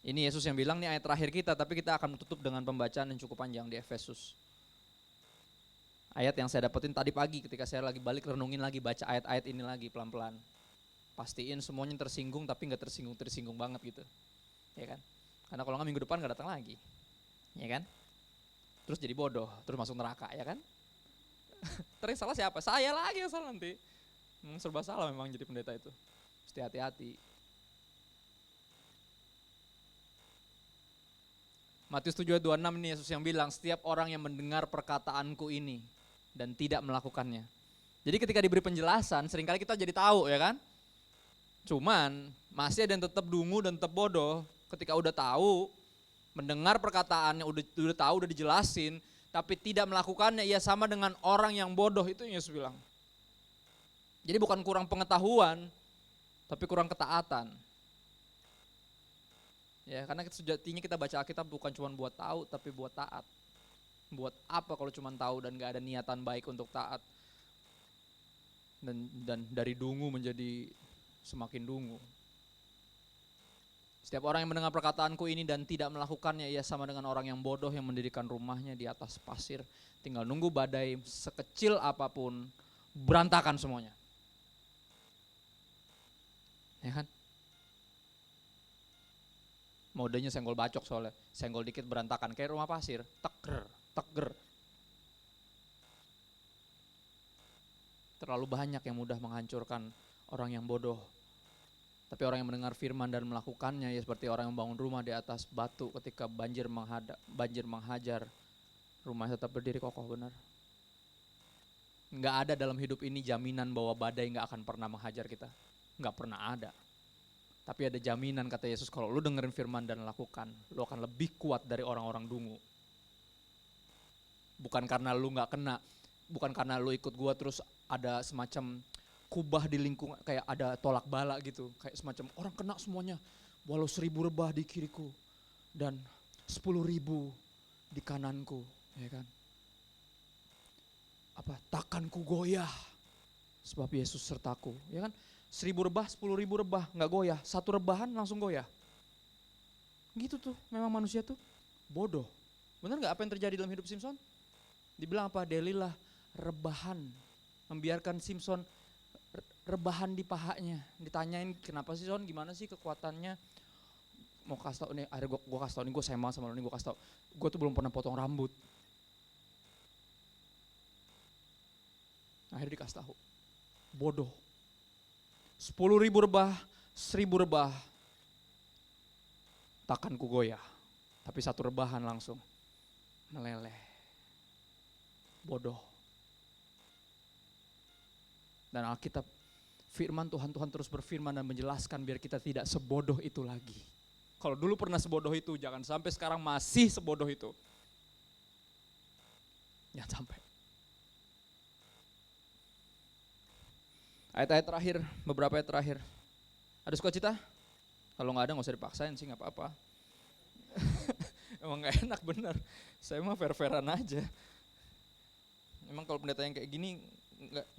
Ini Yesus yang bilang, ini ayat terakhir kita, tapi kita akan tutup dengan pembacaan yang cukup panjang di Efesus. Ayat yang saya dapetin tadi pagi ketika saya lagi balik renungin lagi, baca ayat-ayat ini lagi pelan-pelan. Pastiin semuanya tersinggung, tapi gak tersinggung banget gitu. Ya kan? Karena kalau nggak minggu depan gak datang lagi. Ya kan? Terus jadi bodoh, terus masuk neraka, ya kan? Terus salah siapa? Saya lagi yang salah nanti. Serba salah memang jadi pendeta itu. Mesti hati-hati. Matius 7:26 ini Yesus yang bilang, setiap orang yang mendengar perkataanku ini dan tidak melakukannya. Jadi ketika diberi penjelasan, seringkali kita jadi tahu, ya kan? Cuman masih ada yang tetap dungu dan tetap bodoh. Ketika udah tahu, mendengar perkataannya, udah tahu, udah dijelasin, tapi tidak melakukannya, ia sama dengan orang yang bodoh. Itu yang Yesus bilang. Jadi bukan kurang pengetahuan, tapi kurang ketaatan. Ya, karena sejatinya kita baca Alkitab bukan cuma buat tahu, tapi buat taat. Buat apa kalau cuma tahu dan gak ada niatan baik untuk taat? Dan dari dungu menjadi semakin dungu. Setiap orang yang mendengar perkataanku ini dan tidak melakukannya, ia sama dengan orang yang bodoh yang mendirikan rumahnya di atas pasir. Tinggal nunggu badai sekecil apapun, berantakan semuanya. Ya kan? Modenya senggol bacok soalnya, senggol dikit berantakan, kayak rumah pasir, teger. Terlalu banyak yang mudah menghancurkan orang yang bodoh. Tapi orang yang mendengar firman dan melakukannya, ya seperti orang yang bangun rumah di atas batu ketika banjir menghajar, rumah tetap berdiri kokoh, benar. Nggak ada dalam hidup ini jaminan bahwa badai nggak akan pernah menghajar kita. Nggak pernah ada. Tapi ada jaminan kata Yesus, kalau lu dengerin firman dan lakukan, lu akan lebih kuat dari orang-orang dungu. Bukan karena lu nggak kena, bukan karena lu ikut gua terus ada semacam kubah di lingkungan, kayak ada tolak bala gitu, kayak semacam orang kena semuanya, walau 1000 rebah di kiriku dan 10.000 di kananku, ya kan? Takkan ku goyah sebab Yesus sertaku, ya kan? 1000 rebah, 10.000 rebah, nggak goyah, satu rebahan langsung goyah. Gitu tuh, memang manusia tuh bodoh. Benar nggak apa yang terjadi dalam hidup Simpson? Dibilang apa? Delilah rebahan, membiarkan Simpson rebahan di pahanya. Ditanyain kenapa sih Son, gimana sih kekuatannya? Mau kasih tau nih, akhirnya gue kasih tau nih, gue sayang banget sama lo nih, gue kasih tau. Gue tuh belum pernah potong rambut. Akhirnya dikasih tahu. Bodoh. 10.000 rebah, 1000 rebah, takkan ku goyah. Tapi satu rebahan langsung meleleh. Bodoh. Dan Alkitab, firman Tuhan, Tuhan terus berfirman dan menjelaskan biar kita tidak sebodoh itu lagi. Kalau dulu pernah sebodoh itu, jangan sampai sekarang masih sebodoh itu. Jangan sampai. Ayat-ayat terakhir, beberapa ayat terakhir. Ada sukacita? Kalau nggak ada nggak usah dipaksain sih, nggak apa-apa. Emang nggak enak bener. Saya mah fair-fairan aja. Emang kalau pendeta yang kayak gini,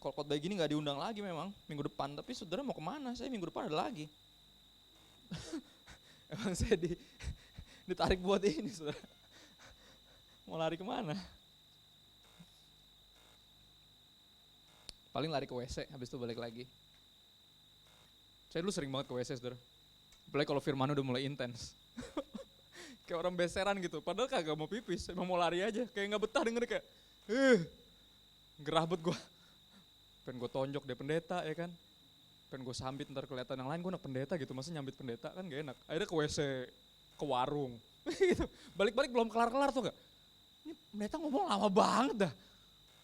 kalau khotbah gini nggak diundang lagi memang minggu depan. Tapi saudara mau kemana? Saya minggu depan ada lagi. Emang saya ditarik buat ini, saudara. Mau lari kemana? Paling lari ke WC, habis itu balik lagi. Saya dulu sering banget ke WC, saudara. Apalagi kalau firman udah mulai intens. Kayak orang beseran gitu, padahal kagak mau pipis, emang mau lari aja. Kayak gak betah denger kayak, gerah bet gue. Pengen gue tonjok deh pendeta ya kan. Pengen gue sambit ntar kelihatan yang lain, gue anak pendeta gitu, masa nyambit pendeta kan gak enak. Akhirnya ke WC, ke warung, gitu. Balik-balik belum kelar-kelar tuh gak. Ini pendeta ngomong lama banget dah.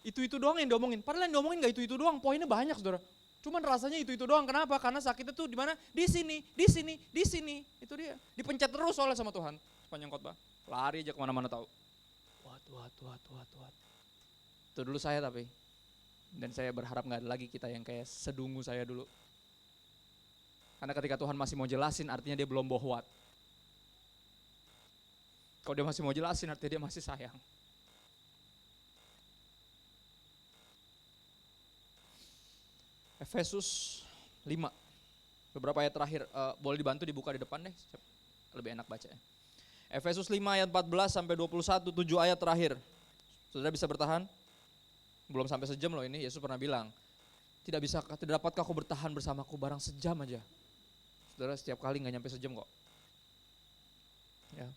Itu doang yang diomongin, padahal yang diomongin gak itu doang, poinnya banyak saudara. Cuman rasanya itu doang, kenapa? Karena sakitnya tuh di mana? Di sini. Itu dia. Dipencet terus oleh sama Tuhan sepanjang khotbah. Lari aja kemana-mana tahu. What. Itu dulu saya tapi. Dan saya berharap gak ada lagi kita yang kayak sedungu saya dulu. Karena ketika Tuhan masih mau jelasin artinya dia belum bohwat. Kalau dia masih mau jelasin artinya dia masih sayang. Efesus 5. Beberapa ayat terakhir, boleh dibantu dibuka di depan deh, lebih enak baca ya. Efesus 5 ayat 14 sampai 21, 7 ayat terakhir. Saudara bisa bertahan? Belum sampai sejam loh ini, Yesus pernah bilang, tidak dapatkah kau bertahan bersamaku barang sejam aja. Saudara setiap kali gak nyampe sejam kok. Ya.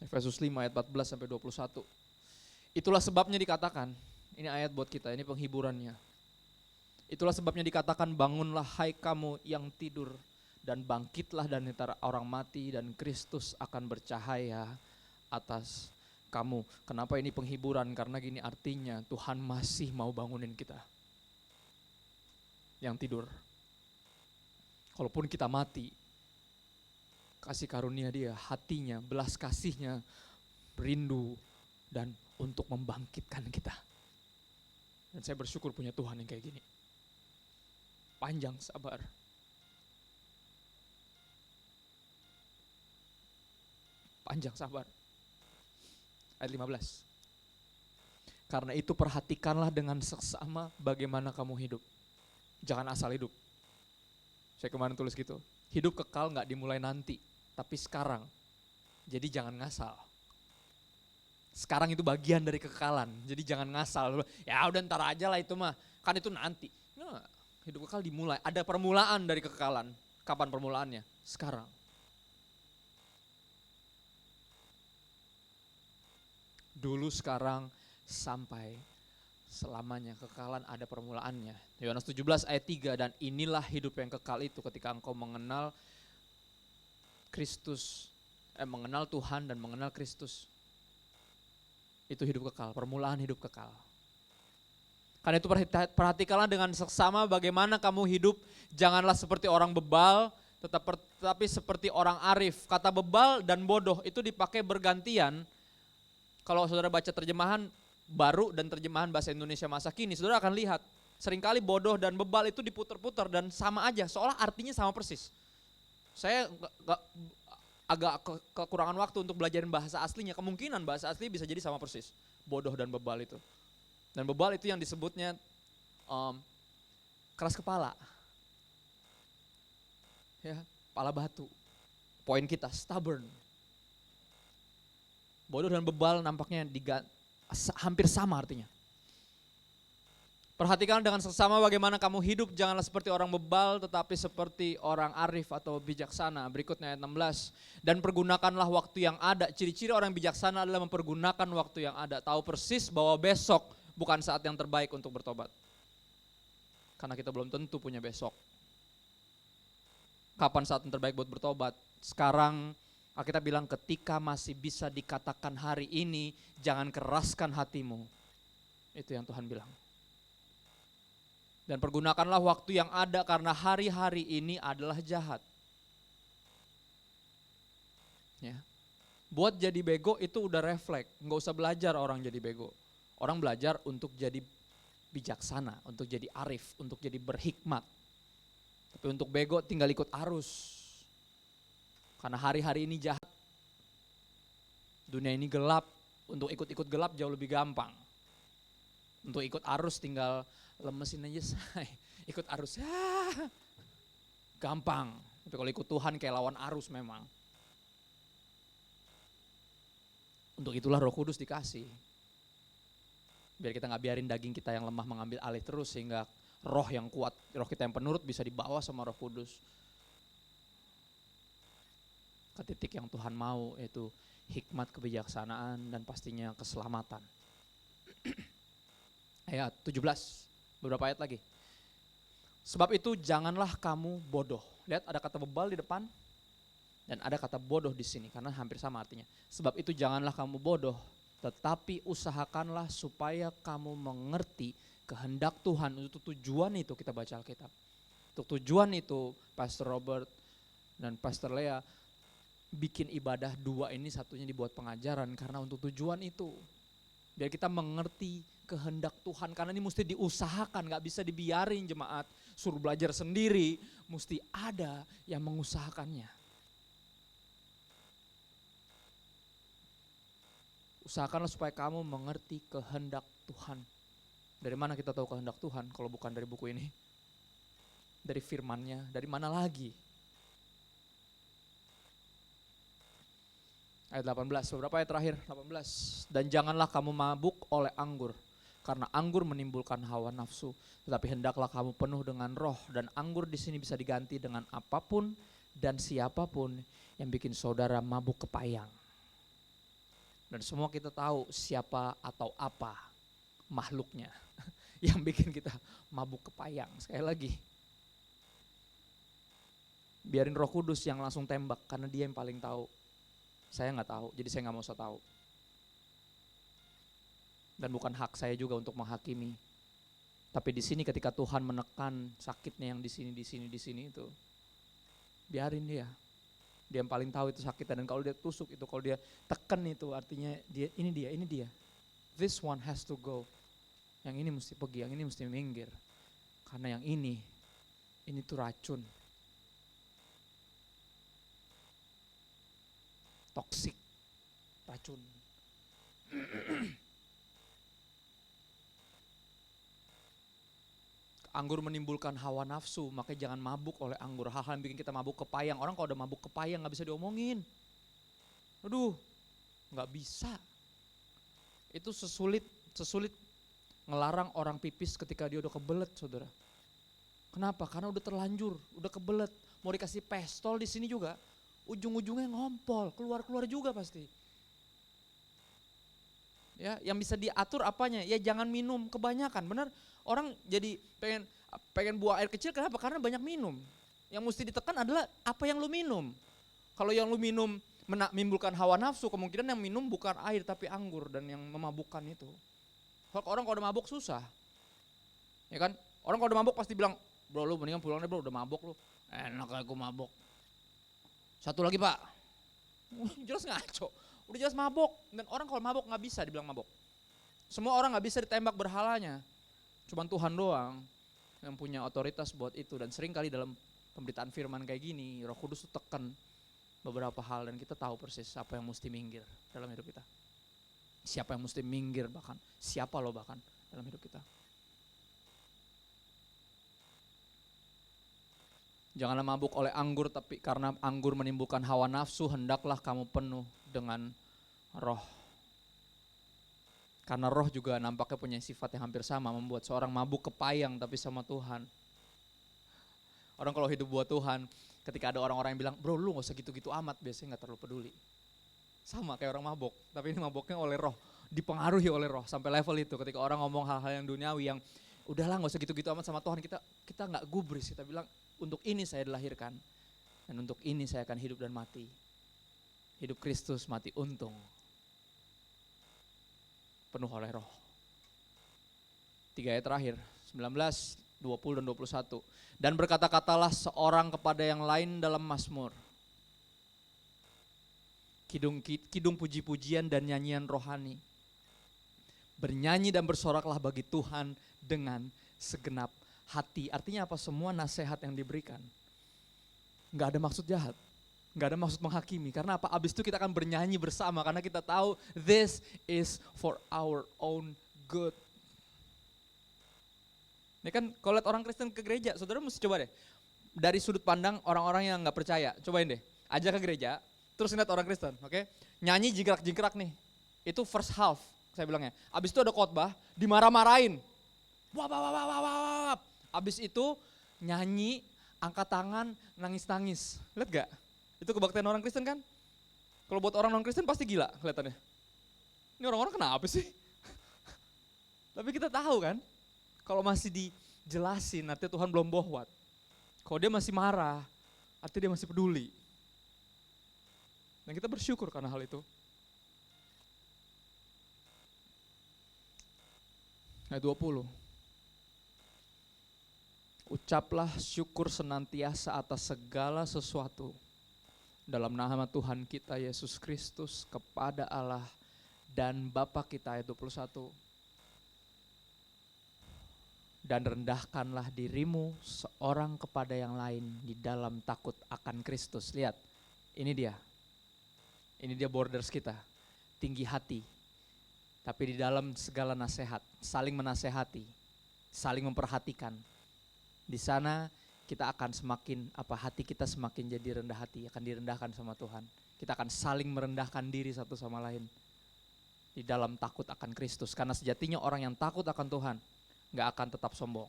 Efesus 5 ayat 14 sampai 21. Itulah sebabnya dikatakan, ini ayat buat kita, ini penghiburannya. Itulah sebabnya dikatakan, bangunlah hai kamu yang tidur, dan bangkitlah dari antara orang mati, dan Kristus akan bercahaya atas kamu. Kenapa ini penghiburan? Karena gini artinya, Tuhan masih mau bangunin kita yang tidur. Kalaupun kita mati, kasih karunia dia, hatinya, belas kasihnya, rindu, dan untuk membangkitkan kita. Dan saya bersyukur punya Tuhan yang kayak gini. Panjang sabar. Panjang sabar. Ayat 15. Karena itu perhatikanlah dengan seksama bagaimana kamu hidup. Jangan asal hidup. Saya kemarin tulis gitu. Hidup kekal gak dimulai nanti, tapi sekarang. Jadi jangan ngasal. Sekarang itu bagian dari kekekalan, jadi jangan ngasal. Ya udah ntar aja lah itu mah, kan itu nanti. Nah, hidup kekal dimulai, ada permulaan dari kekekalan. Kapan permulaannya? Sekarang. Dulu, sekarang, sampai selamanya. Kekekalan ada permulaannya. Yohanes 17 ayat 3, dan inilah hidup yang kekal itu ketika engkau mengenal Kristus, mengenal Tuhan dan mengenal Kristus. Itu hidup kekal, permulaan hidup kekal. Karena itu perhatikanlah dengan seksama bagaimana kamu hidup. Janganlah seperti orang bebal, tetapi seperti orang arif. Kata bebal dan bodoh itu dipakai bergantian. Kalau saudara baca terjemahan baru dan terjemahan bahasa Indonesia masa kini, saudara akan lihat seringkali bodoh dan bebal itu diputar-putar dan sama aja, seolah artinya sama persis. Saya agak kekurangan waktu untuk belajarin bahasa aslinya. Kemungkinan bahasa asli bisa jadi sama persis. Bodoh dan bebal itu. Dan bebal itu yang disebutnya keras kepala. Ya, kepala batu. Poin kita, stubborn. Bodoh dan bebal nampaknya hampir sama artinya. Perhatikan dengan seksama bagaimana kamu hidup, janganlah seperti orang bebal tetapi seperti orang arif atau bijaksana. Berikutnya ayat 16. Dan pergunakanlah waktu yang ada. Ciri-ciri orang bijaksana adalah mempergunakan waktu yang ada. Tahu persis bahwa besok bukan saat yang terbaik untuk bertobat. Karena kita belum tentu punya besok. Kapan saat yang terbaik buat bertobat? Sekarang kita bilang ketika masih bisa dikatakan hari ini, jangan keraskan hatimu. Itu yang Tuhan bilang. Dan pergunakanlah waktu yang ada karena hari-hari ini adalah jahat. Ya. Buat jadi bego itu udah refleks, nggak usah belajar orang jadi bego. Orang belajar untuk jadi bijaksana, untuk jadi arif, untuk jadi berhikmat. Tapi untuk bego tinggal ikut arus. Karena hari-hari ini jahat. Dunia ini gelap, untuk ikut-ikut gelap jauh lebih gampang. Untuk ikut arus tinggal lemesin aja say. Ikut arus ya gampang. Tapi kalau ikut Tuhan kayak lawan arus memang. Untuk itulah Roh Kudus dikasih. Biar kita gak biarin daging kita yang lemah mengambil alih terus, sehingga roh yang kuat, roh kita yang penurut bisa dibawa sama Roh Kudus ke titik yang Tuhan mau, yaitu hikmat, kebijaksanaan, dan pastinya keselamatan. Ayat 17, beberapa ayat lagi. Sebab itu janganlah kamu bodoh. Lihat ada kata bebal di depan dan ada kata bodoh di sini karena hampir sama artinya. Sebab itu janganlah kamu bodoh, tetapi usahakanlah supaya kamu mengerti kehendak Tuhan. Untuk tujuan itu kita baca Alkitab. Untuk tujuan itu Pastor Robert dan Pastor Lea bikin ibadah dua ini, satunya dibuat pengajaran karena untuk tujuan itu. Biar kita mengerti kehendak Tuhan, karena ini mesti diusahakan, gak bisa dibiarin jemaat suruh belajar sendiri, mesti ada yang mengusahakannya. Usahakanlah supaya kamu mengerti kehendak Tuhan. Dari mana kita tahu kehendak Tuhan kalau bukan dari buku ini? Dari firman-Nya, dari mana lagi? Ayat 18, beberapa ayat terakhir, 18. Dan janganlah kamu mabuk oleh anggur, karena anggur menimbulkan hawa nafsu. Tetapi hendaklah kamu penuh dengan roh, dan anggur di sini bisa diganti dengan apapun dan siapapun yang bikin saudara mabuk kepayang. Dan semua kita tahu siapa atau apa makhluknya yang bikin kita mabuk kepayang. Sekali lagi, biarin Roh Kudus yang langsung tembak, karena dia yang paling tahu. Saya nggak tahu, jadi saya nggak mau tahu. Dan bukan hak saya juga untuk menghakimi. Tapi di sini ketika Tuhan menekan sakitnya yang di sini itu, biarin dia. Dia yang paling tahu itu sakitnya. Dan kalau dia tusuk itu, kalau dia tekan itu, artinya ini dia. This one has to go. Yang ini mesti pergi, yang ini mesti minggir. Karena yang ini tuh racun. Toksik, racun. Anggur menimbulkan hawa nafsu, makanya jangan mabuk oleh anggur. Hal-hal yang bikin kita mabuk kepayang. Orang kalau udah mabuk kepayang gak bisa diomongin. Aduh, gak bisa. Itu sesulit ngelarang orang pipis ketika dia udah kebelet, saudara. Kenapa? Karena udah terlanjur, udah kebelet. Mau dikasih pestol di sini juga, ujung-ujungnya ngompol, keluar juga pasti. Ya, yang bisa diatur apanya? Ya jangan minum kebanyakan, benar? Orang jadi pengen buang air kecil, kenapa? Karena banyak minum. Yang mesti ditekan adalah apa yang lu minum. Kalau yang lu minum menimbulkan hawa nafsu, kemungkinan yang minum bukan air tapi anggur dan yang memabukkan itu. Orang kalau udah mabuk susah. Ya kan? Orang kalau udah mabuk pasti bilang, "Bro, lu mendingan pulang deh bro, udah mabuk lu." Enak aja gue mabuk. Satu lagi pak. Jelas ngaco. Udah jelas mabuk. Dan orang kalau mabuk gak bisa dibilang mabuk. Semua orang gak bisa ditembak berhalanya. Cuman Tuhan doang yang punya otoritas buat itu. Dan sering kali dalam pemberitaan firman kayak gini, Roh Kudus tuh tekan beberapa hal dan kita tahu persis apa yang mesti minggir dalam hidup kita. Siapa yang mesti minggir bahkan. Siapa lo bahkan dalam hidup kita. Janganlah mabuk oleh anggur, tapi karena anggur menimbulkan hawa nafsu, hendaklah kamu penuh dengan roh. Karena roh juga nampaknya punya sifat yang hampir sama, membuat seorang mabuk kepayang tapi sama Tuhan. Orang kalau hidup buat Tuhan, ketika ada orang-orang yang bilang, "Bro, lu gak usah gitu-gitu amat," biasanya gak terlalu peduli. Sama kayak orang mabuk, tapi ini mabuknya oleh roh, dipengaruhi oleh roh sampai level itu. Ketika orang ngomong hal-hal yang duniawi yang udahlah gak usah gitu-gitu amat sama Tuhan, kita gak gubris, kita bilang, untuk ini saya dilahirkan dan untuk ini saya akan hidup dan mati. Hidup Kristus, mati untung. Penuh oleh roh. 3 ayat terakhir, 19, 20 dan 21. Dan berkata-katalah seorang kepada yang lain dalam Mazmur, kidung puji-pujian dan nyanyian rohani. Bernyanyi dan bersoraklah bagi Tuhan dengan segenap hati. Artinya apa? Semua nasihat yang diberikan gak ada maksud jahat, gak ada maksud menghakimi. Karena apa? Abis itu kita akan bernyanyi bersama, karena kita tahu this is for our own good. Ini kan kalau lihat orang Kristen ke gereja, saudara mesti coba deh. Dari sudut pandang orang-orang yang gak percaya, cobain deh. Ajak ke gereja, terus lihat orang Kristen, oke? Nyanyi jingkrak-jingkrak nih. Itu first half, saya bilangnya. Abis itu ada khotbah, dimarah-marahin. Wah. Abis itu nyanyi, angkat tangan, nangis-nangis. Lihat gak? Itu kebaktian orang Kristen kan? Kalau buat orang non-Kristen pasti gila kelihatannya. Ini orang-orang kenapa sih? Tapi kita tahu kan, kalau masih dijelasin artinya Tuhan belum bohwat. Kalau dia masih marah, artinya dia masih peduli. Dan kita bersyukur karena hal itu. Ayat 20. Ucaplah syukur senantiasa atas segala sesuatu dalam nama Tuhan kita Yesus Kristus kepada Allah dan Bapa kita. Ayat 21. Dan rendahkanlah dirimu seorang kepada yang lain di dalam takut akan Kristus. Lihat, ini dia borders kita, tinggi hati. Tapi di dalam segala nasihat, saling menasehati, saling memperhatikan. Di sana kita akan hati kita semakin jadi rendah hati, akan direndahkan sama Tuhan. Kita akan saling merendahkan diri satu sama lain di dalam takut akan Kristus. Karena sejatinya orang yang takut akan Tuhan gak akan tetap sombong.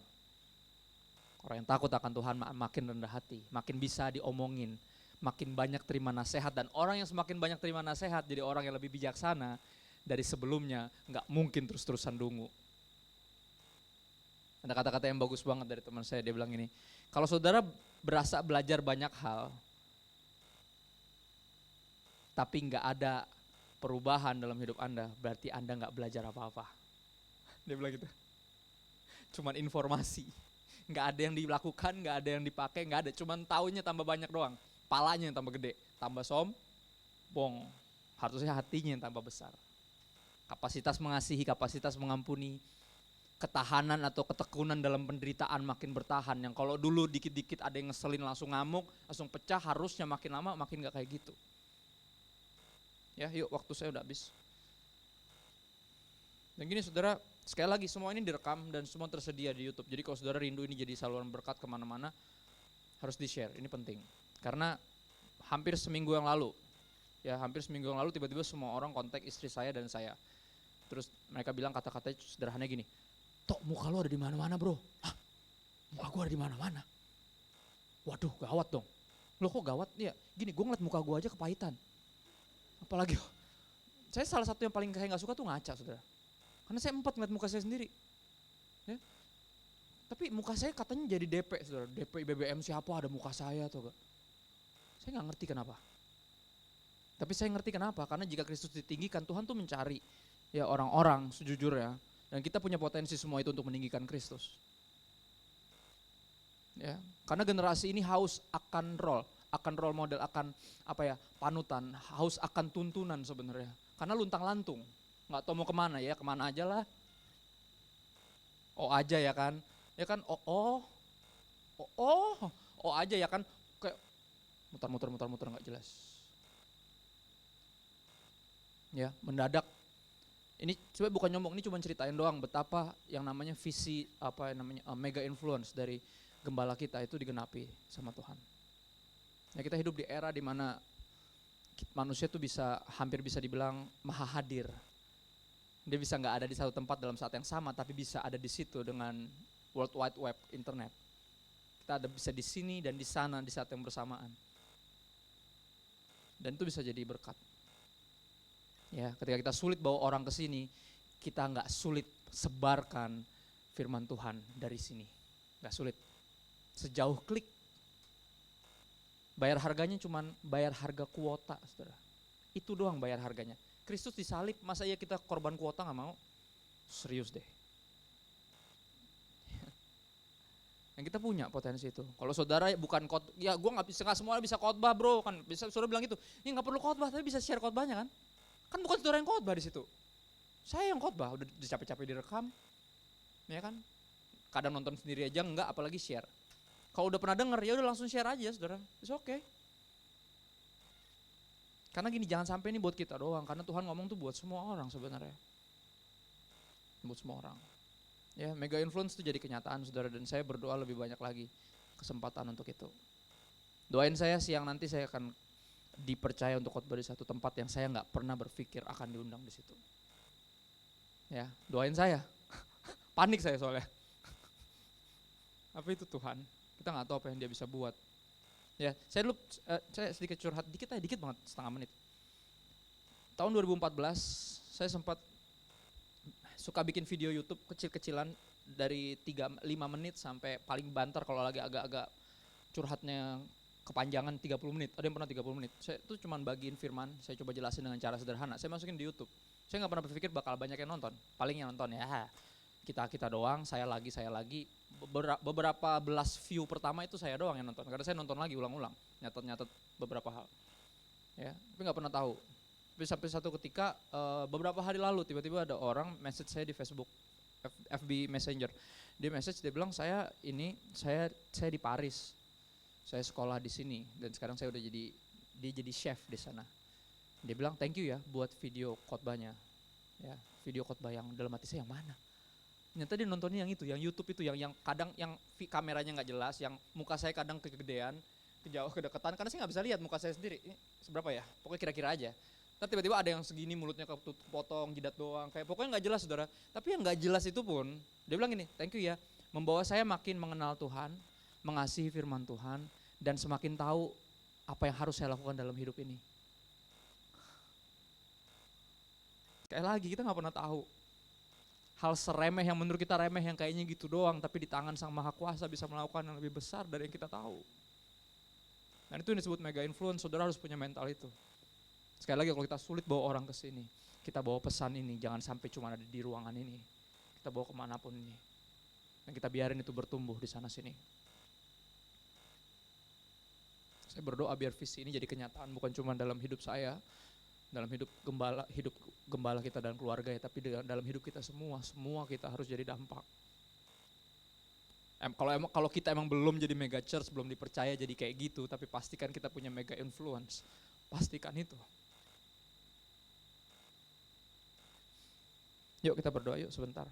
Orang yang takut akan Tuhan makin rendah hati, makin bisa diomongin, makin banyak terima nasihat. Dan orang yang semakin banyak terima nasihat jadi orang yang lebih bijaksana dari sebelumnya, gak mungkin terus-terusan dungu. Ada kata-kata yang bagus banget dari teman saya, dia bilang gini, kalau saudara berasa belajar banyak hal, tapi gak ada perubahan dalam hidup Anda, berarti Anda gak belajar apa-apa. Dia bilang gitu. Cuman informasi, gak ada yang dilakukan, gak ada yang dipakai, gak ada, cuman taunya tambah banyak doang. Palanya yang tambah gede, tambah sombong, harusnya hatinya yang tambah besar. Kapasitas mengasihi, kapasitas mengampuni, ketahanan atau ketekunan dalam penderitaan makin bertahan. Yang kalau dulu dikit-dikit ada yang ngeselin langsung ngamuk, langsung pecah, harusnya makin lama makin gak kayak gitu. Ya yuk, waktu saya udah habis. Dan gini saudara, sekali lagi semua ini direkam dan semua tersedia di YouTube. Jadi kalau saudara rindu ini jadi saluran berkat kemana-mana, harus di-share, ini penting. Karena hampir seminggu yang lalu tiba-tiba semua orang kontak istri saya dan saya. Terus mereka bilang kata-katanya sederhana gini, Tok, muka lu ada di mana-mana bro. Hah? Muka gua ada di mana-mana. Waduh, gawat dong. Loh kok gawat? Ya, gini, gua ngeliat muka gua aja kepahitan. Apalagi, saya salah satu yang paling saya gak suka tuh ngaca, saudara. Karena saya empat ngeliat muka saya sendiri. Ya. Tapi muka saya katanya jadi DP, saudara. DP BBM siapa ada muka saya atau enggak. Saya gak ngerti kenapa. Tapi saya ngerti kenapa, karena jika Kristus ditinggikan, Tuhan tuh mencari ya orang-orang sejujurnya. Dan kita punya potensi semua itu untuk meninggikan Kristus. Ya, karena generasi ini haus akan role model, akan panutan, haus akan tuntunan sebenarnya. Karena luntang-lantung, nggak tahu mau kemana ya, kemana aja lah. Oh aja ya kan, oh aja ya kan, kayak muter nggak jelas. Ya, mendadak. Ini coba bukan nyombong, ini cuma ceritain doang betapa yang namanya visi mega influence dari gembala kita itu digenapi sama Tuhan. Ya, kita hidup di era di mana manusia tuh hampir bisa dibilang maha hadir. Dia bisa nggak ada di satu tempat dalam saat yang sama, tapi bisa ada di situ dengan World Wide Web, internet. Kita bisa di sini dan di sana di saat yang bersamaan. Dan itu bisa jadi berkat. Ya, ketika kita sulit bawa orang ke sini, kita nggak sulit sebarkan firman Tuhan dari sini. Nggak sulit. Sejauh klik. Bayar harganya cuman bayar harga kuota, saudara. Itu doang bayar harganya. Kristus disalib, masa iya kita korban kuota nggak mau? Serius deh. Yang kita punya potensi itu. Kalau saudara bukan ya gue nggak semua bisa khotbah bro, kan bisa saudara bilang gitu. Ini nggak perlu khotbah tapi bisa share khotbahnya kan? Kan bukan saudara yang khotbah di situ. Saya yang khotbah, udah capek-capek direkam, ya kan? Kadang nonton sendiri aja enggak, apalagi share. Kalau udah pernah denger ya udah langsung share aja saudara, it's okay. Karena gini, jangan sampai ini buat kita doang, karena Tuhan ngomong tuh buat semua orang sebenarnya, buat semua orang. Ya, mega influence itu jadi kenyataan saudara, dan saya berdoa lebih banyak lagi kesempatan untuk itu. Doain saya siang nanti saya akan dipercaya untuk khotbah di satu tempat yang saya nggak pernah berpikir akan diundang di situ. Ya, doain saya. Panik saya soalnya. Apa itu Tuhan? Kita nggak tahu apa yang Dia bisa buat. Ya, saya sedikit curhat, dikit banget, setengah menit. Tahun 2014 saya sempat suka bikin video YouTube kecil-kecilan dari 3-5 menit sampai paling banter kalau lagi agak-agak curhatnya kepanjangan 30 menit. Ada yang pernah 30 menit. Saya itu cuma bagiin firman, saya coba jelasin dengan cara sederhana. Saya masukin di YouTube. Saya nggak pernah berpikir bakal banyak yang nonton. Paling yang nonton ya kita doang, saya lagi. Beberapa belas view pertama itu saya doang yang nonton. Karena saya nonton lagi ulang-ulang, nyatet beberapa hal. Ya, tapi nggak pernah tahu. Tapi sampai satu ketika beberapa hari lalu tiba-tiba ada orang message saya di Facebook, FB Messenger. Dia message, dia bilang saya di Paris, saya sekolah di sini dan sekarang saya udah dia jadi chef di sana. Dia bilang thank you ya buat video khotbahnya, ya video khotbah yang dalam hati saya yang mana? Ternyata dia nontonnya yang itu, yang YouTube itu, yang kadang yang kameranya nggak jelas, yang muka saya kadang kegedean, kedekatan, karena saya nggak bisa lihat muka saya sendiri. Ini seberapa ya? Pokoknya kira-kira aja. Tapi tiba-tiba ada yang segini mulutnya kepotong, jidat doang, kayak pokoknya nggak jelas saudara. Tapi yang nggak jelas itu pun, dia bilang gini, thank you ya, membawa saya makin mengenal Tuhan, mengasihi firman Tuhan, dan semakin tahu apa yang harus saya lakukan dalam hidup ini. Sekali lagi kita nggak pernah tahu. Hal seremeh yang menurut kita remeh yang kayaknya gitu doang, tapi di tangan Sang Maha Kuasa bisa melakukan yang lebih besar dari yang kita tahu. Dan itu yang disebut mega influence, saudara harus punya mental itu. Sekali lagi kalau kita sulit bawa orang ke sini, kita bawa pesan ini, jangan sampai cuma ada di ruangan ini. Kita bawa kemanapun ini. Dan kita biarin itu bertumbuh di sana sini. Saya berdoa biar visi ini jadi kenyataan, bukan cuma dalam hidup saya, dalam hidup gembala kita dan keluarga ya, tapi dalam hidup kita semua kita harus jadi dampak. Kalau kita emang belum jadi mega church, belum dipercaya jadi kayak gitu, tapi pastikan kita punya mega influence. Pastikan itu. Yuk kita berdoa yuk sebentar.